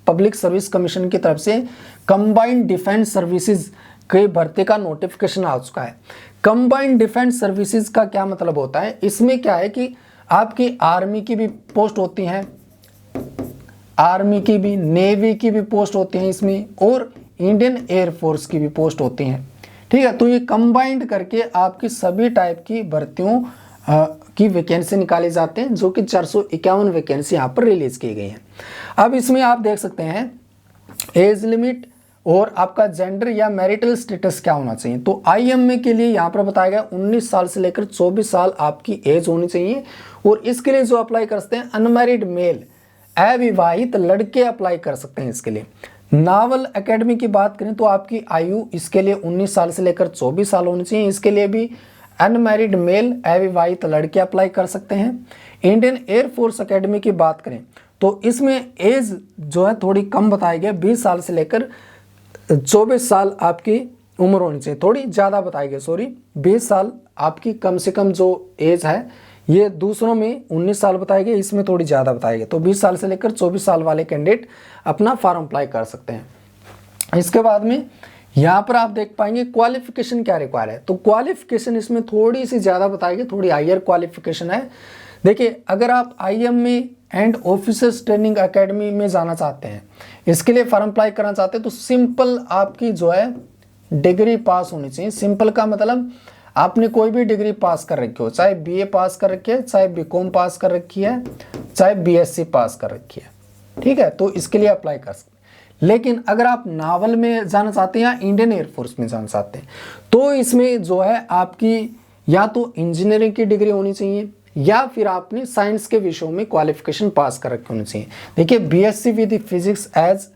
पब्लिक सर्विस कमीशन की तरफ से कंबाइंड डिफेंस सर्विसेज की भर्ती का नोटिफिकेशन आ चुका है। कंबाइंड डिफेंस सर्विसेज का क्या मतलब होता है? इसमें क्या है कि आपकी आर्मी की भी पोस्ट होती हैं, आर्मी की भी, नेवी की भी पोस्ट होती हैं इसमें, और इंडियन एयरफोर्स की भी पोस्ट होती हैं। ठीक है, तो ये कंबाइंड करके आपकी सभी टाइप की भर्तियों की वैकेंसी निकाले जाते हैं, जो कि 451 वैकेंसी यहाँ पर रिलीज की गई हैं। अब इसमें आप देख सकते हैं एज लिमिट और आपका जेंडर या मैरिटल स्टेटस क्या होना चाहिए। तो आईएमए के लिए यहाँ पर बताया गया 19 साल से लेकर 24 साल आपकी एज होनी चाहिए, और इसके लिए जो अप्लाई कर सकते हैं अनमैरिड मेल, अविवाहित लड़के अप्लाई कर सकते हैं इसके लिए। नावल एकेडमी की बात करें तो आपकी आयु इसके लिए 19 साल से लेकर 24 साल होनी चाहिए, इसके लिए भी अनमैरिड मेल अविवाहित लड़के अप्लाई कर सकते हैं। इंडियन एयरफोर्स एकेडमी की बात करें तो इसमें एज जो है थोड़ी कम बताई गई, 20 साल से लेकर 24 साल आपकी उम्र होनी चाहिए, थोड़ी ज़्यादा बताई गई, सॉरी 20 साल आपकी कम से कम जो एज है, ये दूसरों में 19 साल बताए गए, इसमें थोड़ी ज़्यादा बताए गए। तो 20 साल से लेकर 24 साल वाले कैंडिडेट अपना फॉर्म अप्लाई कर सकते हैं। इसके बाद में यहाँ पर आप देख पाएंगे क्वालिफिकेशन क्या रिक्वायर है। तो क्वालिफिकेशन इसमें थोड़ी सी ज़्यादा बताएगी, थोड़ी हायर क्वालिफिकेशन है। देखिए, अगर आप IMA and officers training academy में जाना चाहते हैं, इसके लिए फॉर्म अप्लाई करना चाहते हैं, तो सिंपल आपकी जो है डिग्री पास होनी चाहिए। सिंपल का मतलब आपने कोई भी डिग्री पास कर रखी हो, चाहे बीए पास कर रखी है, चाहे बीकॉम पास कर रखी है, चाहे बीएससी पास कर रखी है। ठीक है, तो इसके लिए अप्लाई कर सकते हैं। लेकिन अगर आप नावल में जाना चाहते हैं या इंडियन एयरफोर्स में जाना चाहते हैं, तो इसमें जो है आपकी या तो इंजीनियरिंग की डिग्री होनी चाहिए या फिर आपने साइंस के विषयों में क्वालिफिकेशन पास कर रखी होनी चाहिए। देखिए, BSc with physics as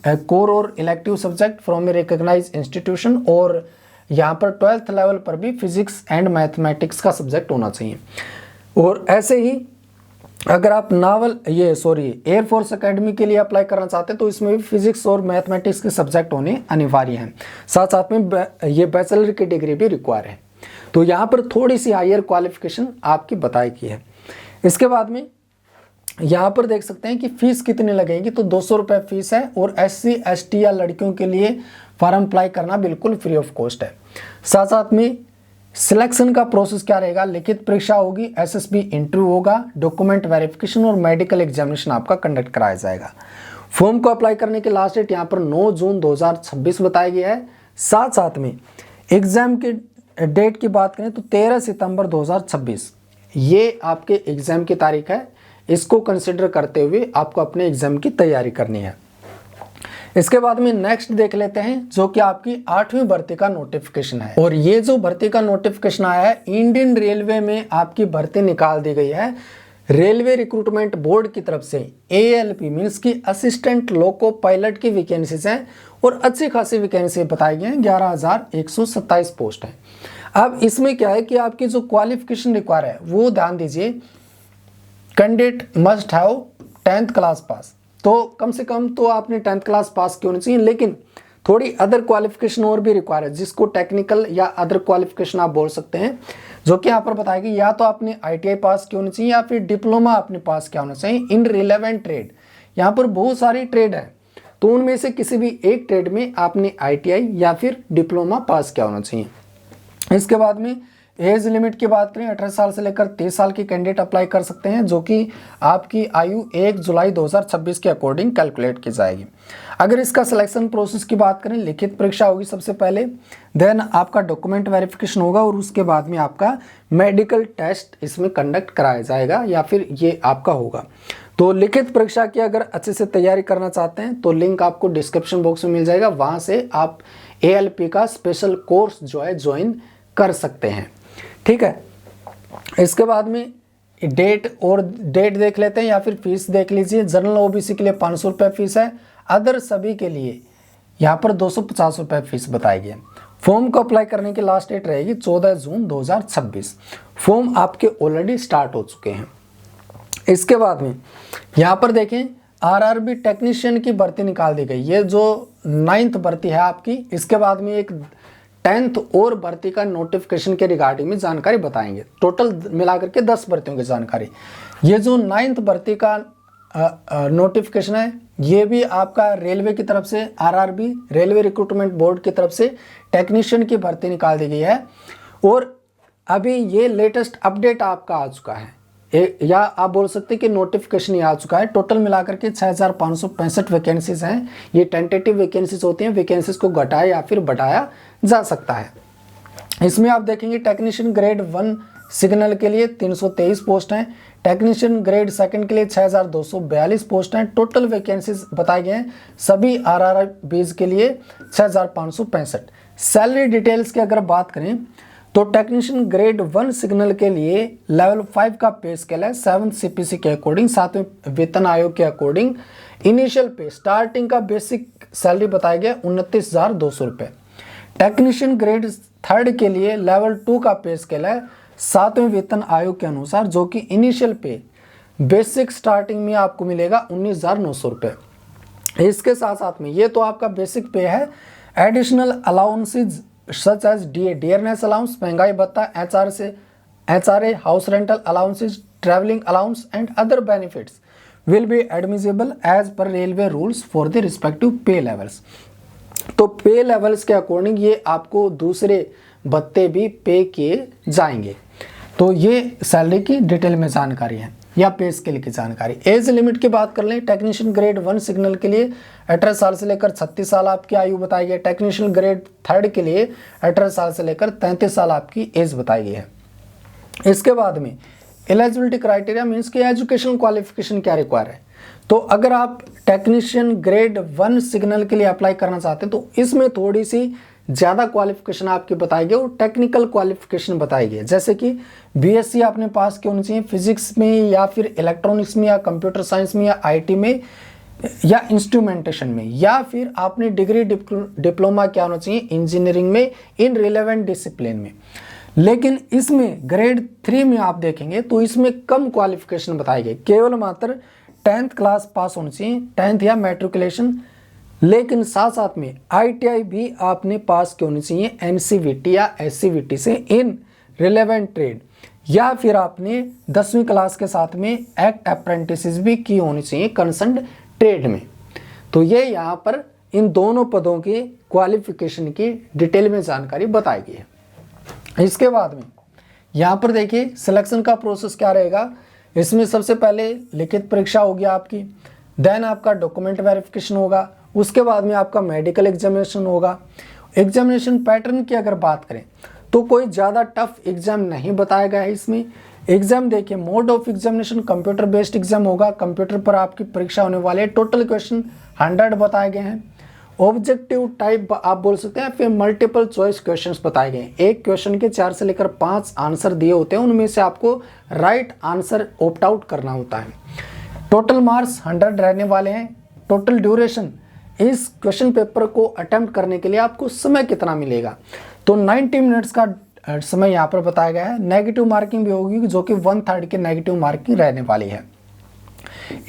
core और elective subject from a recognised institution, और यहाँ पर 12th लेवल पर भी फिजिक्स एंड मैथमेटिक्स का सब्जेक्ट होना चाहिए। और ऐसे ही अगर आप एयरफोर्स एकेडमी के लिए अप्लाई करना चाहते हैं, तो इसमें भी फिजिक्स और मैथमेटिक्स के सब्जेक्ट होने अनिवार्य हैं। साथ साथ में ये बैचलर की डिग्री भी रिक्वायर है। तो यहाँ पर थोड़ी सी हायर क्वालिफिकेशन आपकी बताई गई है। इसके बाद में यहाँ पर देख सकते हैं कि फीस कितनी लगेगी। तो 200 रुपये फीस है, और SC ST या लड़कियों के लिए फॉर्म अप्लाई करना बिल्कुल फ्री ऑफ कॉस्ट है। साथ साथ में सिलेक्शन का प्रोसेस क्या रहेगा, लिखित परीक्षा होगी, SSB इंटरव्यू होगा, डॉक्यूमेंट वेरिफिकेशन और मेडिकल एग्जामिनेशन आपका कंडक्ट कराया जाएगा। फॉर्म को अप्लाई करने की लास्ट डेट यहाँ पर 9 जून 2026 बताया गया है। साथ साथ में एग्जाम के डेट की बात करें तो 13 सितंबर 2026 ये आपके एग्जाम की तारीख है। इसको कंसिडर करते हुए आपको अपने एग्जाम की तैयारी करनी है। इसके बाद में नेक्स्ट देख लेते हैं, जो कि आपकी 8वीं भर्ती का नोटिफिकेशन है। और ये जो भर्ती का नोटिफिकेशन आया है, इंडियन रेलवे में आपकी भर्ती निकाल दी गई है रेलवे रिक्रूटमेंट बोर्ड की तरफ से। ALP मीन्स की असिस्टेंट लोको पायलट की वैकेंसीज हैं, और अच्छी खासी वैकेंसी बताई गई हैं, 11,127 पोस्ट है। अब इसमें क्या है कि आपकी जो क्वालिफिकेशन रिक्वायर है वो ध्यान दीजिए, candidate must have 10th class pass. तो कम से कम तो आपने 10th क्लास पास की होनी चाहिए, लेकिन थोड़ी अदर क्वालिफिकेशन और भी रिक्वायर है, जिसको टेक्निकल या अदर क्वालिफिकेशन आप बोल सकते हैं, जो कि यहाँ पर बताएगी। या तो आपने ITI पास की होनी चाहिए या फिर डिप्लोमा आपने पास किया होना चाहिए इन रिलेवेंट ट्रेड। यहाँ पर बहुत सारी ट्रेड है, तो उनमें से किसी भी एक ट्रेड में आपने ITI या फिर डिप्लोमा पास किया होना चाहिए। इसके बाद में एज लिमिट की बात करें, 18 साल से लेकर 30 साल की कैंडिडेट अप्लाई कर सकते हैं, जो कि आपकी आयु 1 जुलाई 2026 के अकॉर्डिंग कैलकुलेट की जाएगी। अगर इसका सिलेक्शन प्रोसेस की बात करें, लिखित परीक्षा होगी सबसे पहले, देन आपका डॉक्यूमेंट वेरिफिकेशन होगा, और उसके बाद में आपका मेडिकल टेस्ट इसमें कंडक्ट कराया जाएगा या फिर ये आपका होगा। तो लिखित परीक्षा की अगर अच्छे से तैयारी करना चाहते हैं तो लिंक आपको डिस्क्रिप्शन बॉक्स में मिल जाएगा, वहाँ से आप ALP का स्पेशल कोर्स जो है ज्वाइन कर सकते हैं। ठीक है, इसके बाद में डेट देख लेते हैं या फिर फीस देख लीजिए। जनरल ओबीसी के लिए 500 रुपये फीस है, अदर सभी के लिए यहाँ पर 250 रुपये फीस बताई गई है। फॉर्म को अप्लाई करने की लास्ट डेट रहेगी 14 जून 2026। फॉर्म आपके ऑलरेडी स्टार्ट हो चुके हैं। इसके बाद में यहाँ पर देखें आरआरबी टेक्नीशियन की भर्ती निकाल दी गई, ये जो 9th भर्ती है आपकी। इसके बाद में एक 10th और भर्ती का नोटिफिकेशन के रिगार्डिंग में जानकारी बताएंगे। टोटल मिलाकर के 10 भर्तियों की जानकारी। ये जो 9th भर्ती का नोटिफिकेशन है ये भी आपका रेलवे की तरफ से, आरआरबी रेलवे रिक्रूटमेंट बोर्ड की तरफ से टेक्नीशियन की भर्ती निकाल दी गई है। और अभी ये लेटेस्ट अपडेट आपका आ चुका है, या आप बोल सकते हैं कि नोटिफिकेशन ही आ चुका है। टोटल मिलाकर के 6565 वैकेंसीज हैं। ये टेंटेटिव वैकेंसीज होती हैं, वैकेंसीज को घटाया या फिर बढ़ाया जा सकता है। इसमें आप देखेंगे टेक्नीशियन ग्रेड 1 सिग्नल के लिए 323 पोस्ट हैं, टेक्नीशियन ग्रेड 2 के लिए 6242 पोस्ट हैं। टोटल वैकेंसीज बताए गए हैं सभी आरआरबीज के लिए 6565। सैलरी डिटेल्स की अगर बात करें तो टेक्नीशियन ग्रेड 1 सिग्नल के लिए लेवल 5 का पे स्केल है 7th CPC के अकॉर्डिंग, 7वें वेतन आयोग के अकॉर्डिंग। इनिशियल पे स्टार्टिंग का बेसिक सैलरी बताया गया 29,200 रुपये। टेक्नीशियन ग्रेड 3 के लिए लेवल 2 का पे स्केल है 7वें वेतन आयोग के अनुसार, जो कि इनिशियल पे बेसिक स्टार्टिंग में आपको मिलेगा 19,900 रुपये। इसके साथ साथ में ये तो आपका बेसिक पे है। Additional allowances such as dearness allowance, महंगाई भत्ता, HRA, house rental allowances, traveling allowance and other benefits will be admissible as per railway rules for the respective pay levels। तो पे लेवल्स के अकॉर्डिंग ये आपको दूसरे भत्ते भी पे किए जाएंगे। तो ये सैलरी की डिटेल में जानकारी है या पे स्केल की जानकारी। एज लिमिट की बात कर लें, टेक्नीशियन ग्रेड 1 सिग्नल के लिए 18 साल से लेकर 36 साल आपकी आयु बताई गई है। टेक्नीशियन ग्रेड 3 के लिए 18 साल से लेकर 33 साल आपकी एज बताई गई है। इसके बाद में एलिजिबिलिटी क्राइटेरिया मीन्स कि एजुकेशन क्वालिफिकेशन क्या रिक्वायर है। तो अगर आप टेक्नीशियन ग्रेड 1 सिग्नल के लिए अप्लाई करना चाहते हैं तो इसमें थोड़ी सी ज़्यादा क्वालिफिकेशन आपकी बताई गई और टेक्निकल क्वालिफिकेशन बताई गई है। जैसे कि बीएससी आपने पास की होनी चाहिए फिजिक्स में या फिर इलेक्ट्रॉनिक्स में या कंप्यूटर साइंस में या आईटी में या इंस्ट्रूमेंटेशन में, या फिर आपने डिग्री डिप्लोमा क्या होना चाहिए इंजीनियरिंग में इन रिलेवेंट डिसिप्लिन में। लेकिन इसमें ग्रेड 3 में आप देखेंगे तो इसमें कम क्वालिफिकेशन बताई गई, केवल मात्र 10th क्लास पास होनी चाहिए, 10th या मैट्रिकुलेशन। लेकिन साथ साथ में ITI भी आपने पास की होनी चाहिए NCVT या SCVT से इन रिलेवेंट ट्रेड, या फिर आपने 10वीं क्लास के साथ में एक्ट अप्रेंटिस भी की होनी चाहिए कंसर्न ट्रेड में। तो ये यहाँ पर इन दोनों पदों की क्वालिफिकेशन की डिटेल में जानकारी बताई गई है। इसके बाद में यहाँ पर देखिए सिलेक्शन का प्रोसेस क्या रहेगा। इसमें सबसे पहले लिखित परीक्षा होगी आपकी, देन आपका डॉक्यूमेंट वेरिफिकेशन होगा, उसके बाद में आपका मेडिकल एग्जामिनेशन होगा। एग्जामिनेशन पैटर्न की अगर बात करें तो कोई ज़्यादा टफ एग्जाम नहीं बताया गया है इसमें। एग्जाम देखिए mode of examination computer based exam होगा, कंप्यूटर पर आपकी परीक्षा होने वाली है। टोटल क्वेश्चन 100 बताए गए हैं। ऑब्जेक्टिव टाइप आप बोल सकते हैं, फिर मल्टीपल चॉइस क्वेश्चंस बताए गए हैं। एक क्वेश्चन के 4 से लेकर 5 आंसर दिए होते हैं, उनमें से आपको राइट आंसर ऑप्ट आउट करना होता है। टोटल मार्क्स 100 रहने वाले हैं। टोटल ड्यूरेशन इस क्वेश्चन पेपर को अटेम्प्ट करने के लिए आपको समय कितना मिलेगा, तो 90 मिनट्स का समय यहाँ पर बताया गया है। नेगेटिव मार्किंग भी होगी जो कि 1/3 की नेगेटिव मार्किंग रहने वाली है।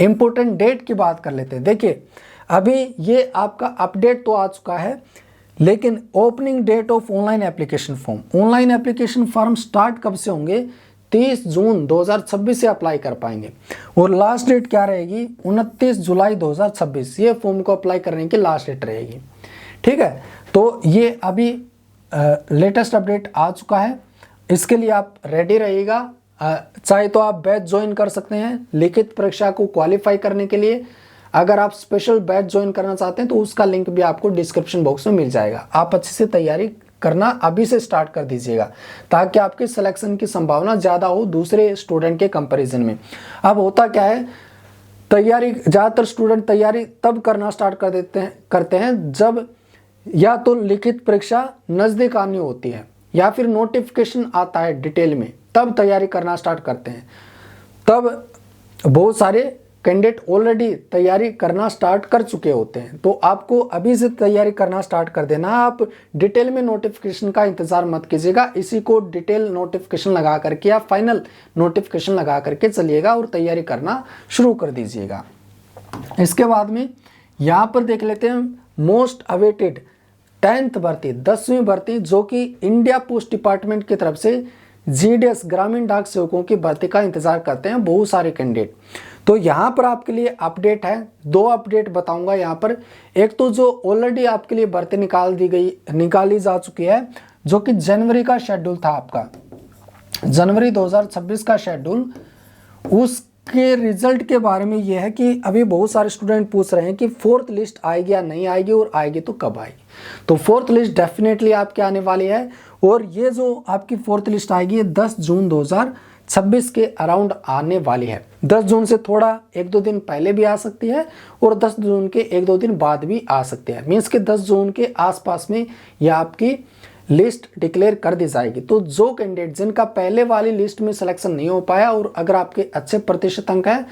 इंपोर्टेंट डेट की बात कर लेते हैं। देखिए अभी ये आपका अपडेट तो आ चुका है, लेकिन opening date of online application form, online application form start कब से होंगे, 30 जून 2026 से अप्लाई कर पाएंगे। और लास्ट डेट क्या रहेगी, 29 जुलाई 2026, ये फॉर्म को अप्लाई करने की लास्ट डेट रहेगी। ठीक है, तो ये अभी लेटेस्ट अपडेट आ चुका है, इसके लिए आप रेडी रहिएगा। चाहे तो आप बैच ज्वाइन कर सकते हैं लिखित परीक्षा को क्वालिफाई करने के लिए। अगर आप स्पेशल बैच ज्वाइन करना चाहते हैं तो उसका लिंक भी आपको डिस्क्रिप्शन बॉक्स में मिल जाएगा। आप अच्छे से तैयारी करना अभी से स्टार्ट कर दीजिएगा ताकि आपके सिलेक्शन की संभावना ज़्यादा हो दूसरे स्टूडेंट के कंपैरिजन में। अब होता क्या है, तैयारी ज़्यादातर स्टूडेंट तैयारी तब करना स्टार्ट करते हैं जब या तो लिखित परीक्षा नज़दीक आनी होती है या फिर नोटिफिकेशन आता है डिटेल में तब तैयारी करना स्टार्ट करते हैं। तब बहुत सारे कैंडिडेट ऑलरेडी तैयारी करना स्टार्ट कर चुके होते हैं, तो आपको अभी से तैयारी करना स्टार्ट कर देना। आप डिटेल में नोटिफिकेशन का इंतजार मत कीजिएगा, इसी को डिटेल नोटिफिकेशन लगा करके या फाइनल नोटिफिकेशन लगा करके चलिएगा और तैयारी करना शुरू कर दीजिएगा। इसके बाद में यहाँ पर देख लेते हैं मोस्ट अवेटेड 10th भर्ती, 10वीं भर्ती, जो कि इंडिया पोस्ट डिपार्टमेंट की तरफ से GDS ग्रामीण डाक सेवकों की भर्ती का इंतजार करते हैं बहुत सारे कैंडिडेट। तो यहाँ पर आपके लिए अपडेट है, 2 अपडेट बताऊंगा यहाँ पर। एक तो जो ऑलरेडी आपके लिए भर्ती निकाली जा चुकी है, जो कि जनवरी का शेड्यूल था आपका, जनवरी 2026 का शेड्यूल, उसके रिजल्ट के बारे में यह है कि अभी बहुत सारे स्टूडेंट पूछ रहे हैं कि 4th लिस्ट आएगी या नहीं आएगी, और आएगी तो कब आएगी। तो 4th लिस्ट डेफिनेटली आपके आने वाली है, और ये जो आपकी 4th लिस्ट आएगी ये 10 जून 2026 के अराउंड आने वाली है। 10 जून से थोड़ा 1-2 दिन पहले भी आ सकती है, और 10 जून के 1-2 दिन बाद भी आ सकती है। मीन्स के 10 जून के आसपास में यह आपकी लिस्ट डिक्लेयर कर दी जाएगी। तो जो कैंडिडेट जिनका पहले वाली लिस्ट में सिलेक्शन नहीं हो पाया, और अगर आपके अच्छे प्रतिशत अंक हैं,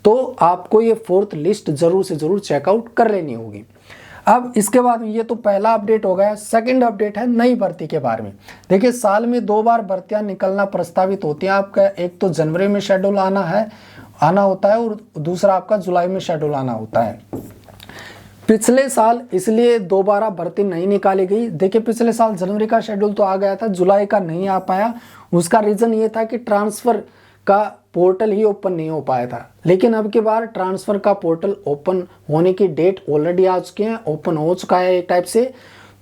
तो आपको ये 4th लिस्ट जरूर से जरूर चेकआउट कर लेनी होगी। अब इसके बाद ये तो पहला अपडेट हो गया। सेकंड अपडेट है नई भर्ती के बारे में। देखिए, साल में 2 बार भर्तियां निकलना प्रस्तावित होती हैं आपका। एक तो जनवरी में शेड्यूल आना होता है, और दूसरा आपका जुलाई में शेड्यूल आना होता है। पिछले साल इसलिए दोबारा भर्ती नहीं निकाली गई। देखिए, पिछले साल जनवरी का शेड्यूल तो आ गया था, जुलाई का नहीं आ पाया। उसका रीजन ये था कि ट्रांसफर का पोर्टल ही ओपन नहीं हो पाया था। लेकिन अब की बार ट्रांसफर का पोर्टल ओपन होने की डेट ऑलरेडी आ चुकी है, ओपन हो चुका है एक टाइप से।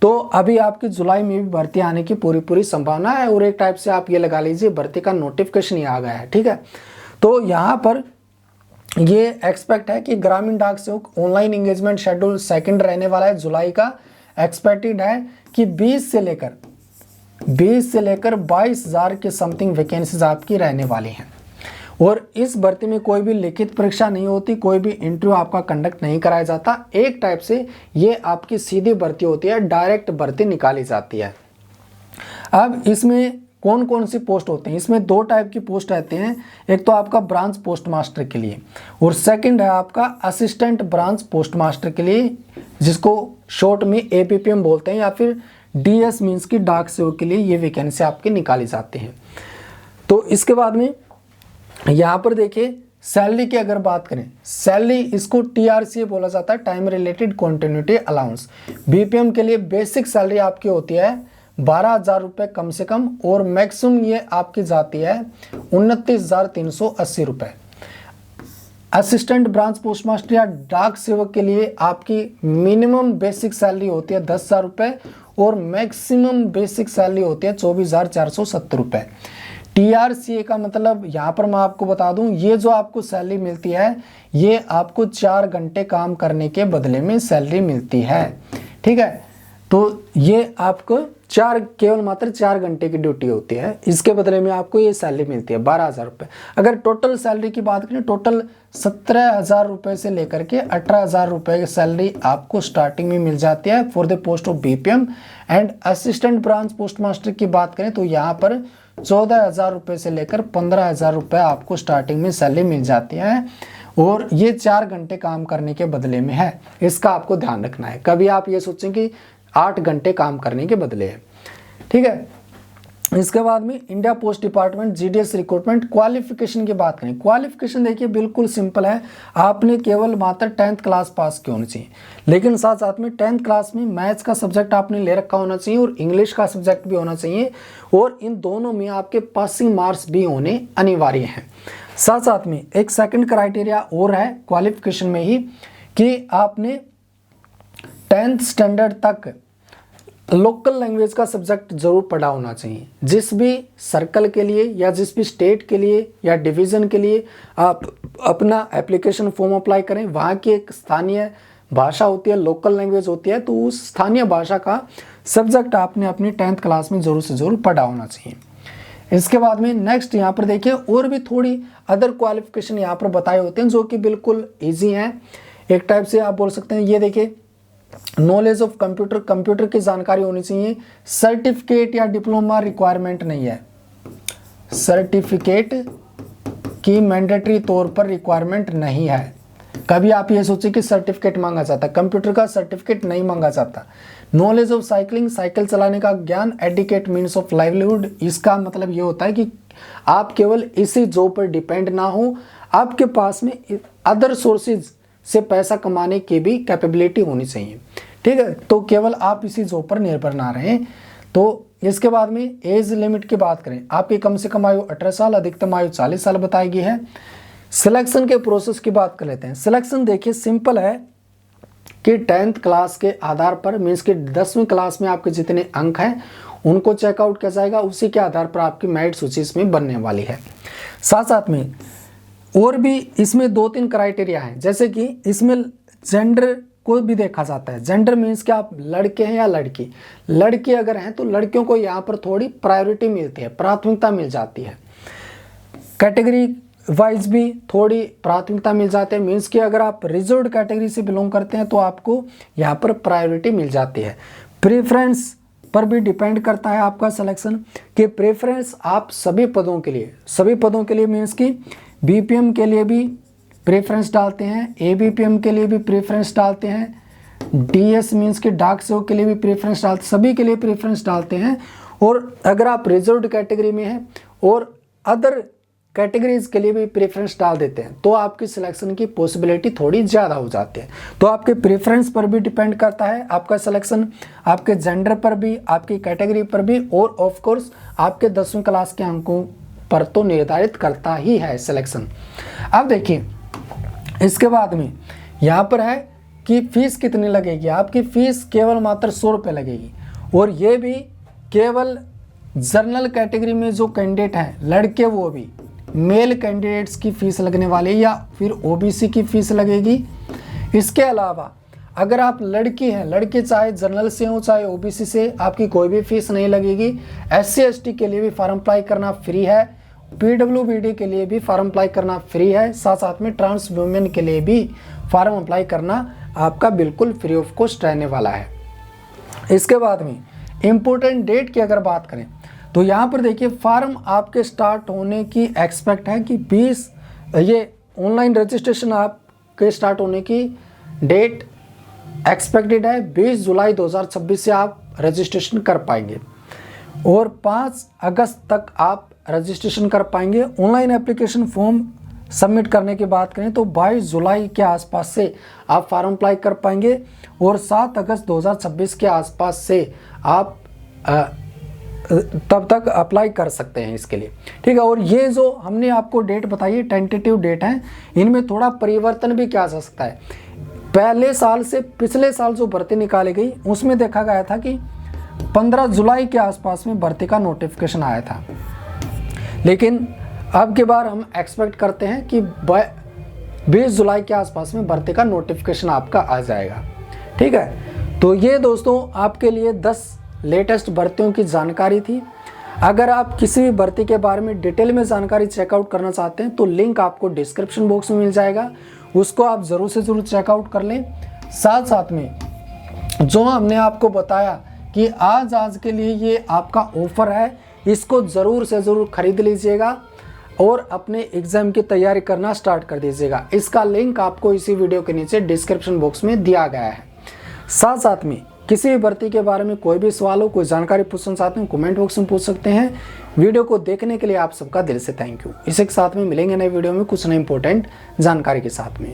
तो अभी आपकी जुलाई में भी भर्ती आने की पूरी संभावना है, और एक टाइप से आप ये लगा लीजिए भर्ती का नोटिफिकेशन ही आ गया है। ठीक है, तो यहाँ पर ये एक्सपेक्ट है कि ग्रामीण डाक सेवक ऑनलाइन एंगेजमेंट शेड्यूल 2nd रहने वाला है जुलाई का। एक्सपेक्टेड है कि 20 से लेकर 22,000 के समथिंग वैकेंसीज आपकी रहने वाली हैं। और इस भर्ती में कोई भी लिखित परीक्षा नहीं होती, कोई भी इंटरव्यू आपका कंडक्ट नहीं कराया जाता। एक टाइप से ये आपकी सीधी भर्ती होती है, डायरेक्ट भर्ती निकाली जाती है। अब इसमें कौन कौन सी पोस्ट होते हैं? इसमें 2 टाइप की पोस्ट रहते हैं। एक तो आपका ब्रांच पोस्ट मास्टर के लिए, और सेकंड है आपका असिस्टेंट ब्रांच पोस्ट मास्टर के लिए, जिसको शॉर्ट में APPM बोलते हैं, या फिर DS मीन्स की डाक सेवक के लिए ये वैकेंसी आपकी निकाली जाती है। तो इसके बाद में यहाँ पर देखिए सैलरी की अगर बात करें, सैलरी इसको TRCA बोला जाता है, time related continuity allowance. BPM के लिए बेसिक सैलरी आपकी होती है 12,000 रुपये कम से कम, और मैक्सिमम ये आपकी जाती है 29,380 रुपये। असिस्टेंट ब्रांच पोस्ट मास्टर या डाक सेवक के लिए आपकी मिनिमम बेसिक सैलरी होती है 10,000 रुपये, और मैक्सिमम बेसिक सैलरी होती है 24,470 रुपये। TRCA का मतलब यहाँ पर मैं आपको बता दूं, ये जो आपको सैलरी मिलती है ये आपको 4 घंटे काम करने के बदले में सैलरी मिलती है। ठीक है, तो ये आपको केवल मात्र 4 घंटे की ड्यूटी होती है, इसके बदले में आपको ये सैलरी मिलती है 12,000 रुपये। अगर टोटल सैलरी की बात करें, टोटल 17,000 रुपये से लेकर के 18,000 रुपये की सैलरी आपको स्टार्टिंग में मिल जाती है for the post of BPM। And assistant branch post master की बात करें तो यहाँ पर 14,000 रुपये से लेकर 15,000 रुपये आपको स्टार्टिंग में सैलरी मिल जाती है, और ये 4 घंटे काम करने के बदले में है। इसका आपको ध्यान रखना है, कभी आप ये सोचें कि 8 घंटे काम करने के बदले है। ठीक है, इसके बाद में India post department GDS recruitment qualification की बात करें। क्वालिफिकेशन देखिए बिल्कुल सिंपल है, आपने केवल मात्र 10th क्लास पास की होनी चाहिए, लेकिन साथ साथ में 10th क्लास में मैथ्स का सब्जेक्ट आपने ले रखा होना चाहिए, और इंग्लिश का सब्जेक्ट भी होना चाहिए, और इन दोनों में आपके पासिंग मार्क्स भी होने अनिवार्य हैं। साथ साथ में एक सेकंड क्राइटेरिया और है क्वालिफिकेशन में ही, कि आपने 10th स्टैंडर्ड तक लोकल लैंग्वेज का सब्जेक्ट जरूर पढ़ा होना चाहिए। जिस भी सर्कल के लिए या जिस भी स्टेट के लिए या डिवीज़न के लिए आप अपना एप्लीकेशन फॉर्म अप्लाई करें, वहाँ की एक स्थानीय भाषा होती है, लोकल लैंग्वेज होती है, तो उस स्थानीय भाषा का सब्जेक्ट आपने अपनी 10th क्लास में ज़रूर से ज़रूर पढ़ा होना चाहिए। इसके बाद में नेक्स्ट यहाँ पर देखिए और भी थोड़ी अदर क्वालिफिकेशन यहाँ पर बताए होते हैं जो कि बिल्कुल ईजी हैं। एक टाइप से आप बोल सकते हैं, ये देखिए नॉलेज ऑफ कंप्यूटर की जानकारी होनी चाहिए। सर्टिफिकेट या डिप्लोमा रिक्वायरमेंट नहीं है, सर्टिफिकेट की मैंडेटरी तौर पर रिक्वायरमेंट नहीं है। कभी आप ये सोचिए कि सर्टिफिकेट मांगा जाता, कंप्यूटर का सर्टिफिकेट नहीं मांगा जाता। नॉलेज ऑफ साइकिलिंग, साइकिल चलाने का ज्ञान, एडिकेट मीन्स ऑफ लाइवलीहुड, इसका मतलब ये होता है कि आप केवल इसी जॉब पर डिपेंड ना हो, आपके पास में अदर सोर्सेज से पैसा कमाने की भी कैपेबिलिटी होनी चाहिए। ठीक है, तो केवल आप इसी जॉब पर निर्भर ना रहें। तो इसके बाद में एज लिमिट की बात करें, आपकी कम से कम आयु 18 साल, अधिकतम आयु 40 साल बताई गई है। सिलेक्शन के प्रोसेस की बात कर लेते हैं। सिलेक्शन देखिए सिंपल है कि 10th क्लास के आधार पर, मीन्स कि 10वीं क्लास में आपके जितने अंक हैं उनको चेकआउट किया जाएगा, उसी के आधार पर आपकी मेरिट सूची इसमें बनने वाली है। साथ साथ में और भी इसमें 2-3 क्राइटेरिया हैं, जैसे कि इसमें जेंडर को भी देखा जाता है। जेंडर मीन्स कि आप लड़के हैं या लड़की। लड़के अगर हैं तो लड़कियों को यहाँ पर थोड़ी प्रायोरिटी मिलती है, प्राथमिकता मिल जाती है। कैटेगरी वाइज भी थोड़ी प्राथमिकता मिल जाती है, मीन्स कि अगर आप रिजर्व्ड कैटेगरी से बिलोंग करते हैं तो आपको यहाँ पर प्रायोरिटी मिल जाती है। प्रेफरेंस पर भी डिपेंड करता है आपका सिलेक्शन, कि प्रेफरेंस आप सभी पदों के लिए मीन्स कि बीपीएम के लिए भी प्रेफरेंस डालते हैं, एबीपीएम के लिए भी प्रेफरेंस डालते हैं, डीएस मीन्स कि डाक सेवक के लिए भी प्रेफरेंस डालते, सभी के लिए प्रेफरेंस डालते हैं। और अगर आप रिजर्व्ड कैटेगरी में हैं और अदर कैटेगरीज के लिए भी प्रेफरेंस डाल देते हैं तो आपकी सिलेक्शन की पॉसिबिलिटी थोड़ी ज़्यादा हो जाती है। तो आपके प्रेफरेंस पर भी डिपेंड करता है आपका सिलेक्शन, आपके जेंडर पर भी, आपकी कैटेगरी पर भी, और ऑफ कोर्स आपके 10वीं क्लास के अंकों पर तो निर्धारित करता ही है सिलेक्शन। अब देखिए इसके बाद में यहाँ पर है कि फीस कितनी लगेगी। आपकी फीस केवल मात्र 100 रुपये लगेगी, और ये भी केवल जनरल कैटेगरी में जो कैंडिडेट हैं लड़के, वो भी मेल कैंडिडेट्स की फ़ीस लगने वाली है, या फिर ओबीसी की फ़ीस लगेगी। इसके अलावा अगर आप लड़की हैं, लड़के चाहे जनरल से हो चाहे ओबीसी से, आपकी कोई भी फीस नहीं लगेगी। SC ST के लिए भी फॉर्म अप्लाई करना फ्री है, PWBD के लिए भी फॉर्म अप्लाई करना फ्री है, साथ साथ में ट्रांस वुमेन के लिए भी फॉर्म अप्लाई करना आपका बिल्कुल फ्री ऑफ कॉस्ट रहने वाला है। इसके बाद में इम्पोर्टेंट डेट की अगर बात करें तो यहाँ पर देखिए फॉर्म आपके स्टार्ट होने की एक्सपेक्ट है कि 20, ये ऑनलाइन रजिस्ट्रेशन आपके स्टार्ट होने की डेट एक्सपेक्टेड है 20 जुलाई 2026 से आप रजिस्ट्रेशन कर पाएंगे, और 5 अगस्त तक आप रजिस्ट्रेशन कर पाएंगे। ऑनलाइन एप्लीकेशन फॉर्म सबमिट करने की बात करें तो 22 जुलाई के आसपास से आप फॉर्म अप्लाई कर पाएंगे, और 7 अगस्त 2026 के आसपास से आप तब तक अप्लाई कर सकते हैं इसके लिए। ठीक है, और ये जो हमने आपको डेट बताई है टेंटेटिव डेट है, इनमें थोड़ा परिवर्तन भी किया जा सकता है। पहले साल से पिछले साल जो भर्ती निकाली गई उसमें देखा गया था कि 15 जुलाई के आसपास में भर्ती का नोटिफिकेशन आया था, लेकिन अब की बार हम एक्सपेक्ट करते हैं कि 20 जुलाई के आसपास में भर्ती का नोटिफिकेशन आपका आ जाएगा। ठीक है, तो ये दोस्तों आपके लिए 10 लेटेस्ट भर्तियों की जानकारी थी। अगर आप किसी भी भर्ती के बारे में डिटेल में जानकारी चेकआउट करना चाहते हैं तो लिंक आपको डिस्क्रिप्शन बॉक्स में मिल जाएगा, उसको आप ज़रूर से ज़रूर चेकआउट कर लें। साथ साथ में जो हमने आपको बताया कि आज के लिए ये आपका ऑफ़र है, इसको ज़रूर से ज़रूर खरीद लीजिएगा और अपने एग्ज़ाम की तैयारी करना स्टार्ट कर दीजिएगा। इसका लिंक आपको इसी वीडियो के नीचे डिस्क्रिप्शन बॉक्स में दिया गया है। साथ साथ में किसी भी भर्ती के बारे में कोई भी सवाल हो, कोई जानकारी पूछना चाहते हैं, कमेंट बॉक्स में पूछ सकते हैं। वीडियो को देखने के लिए आप सबका दिल से थैंक यू। इसी के साथ में मिलेंगे नए वीडियो में कुछ नए इंपॉर्टेंट जानकारी के साथ में।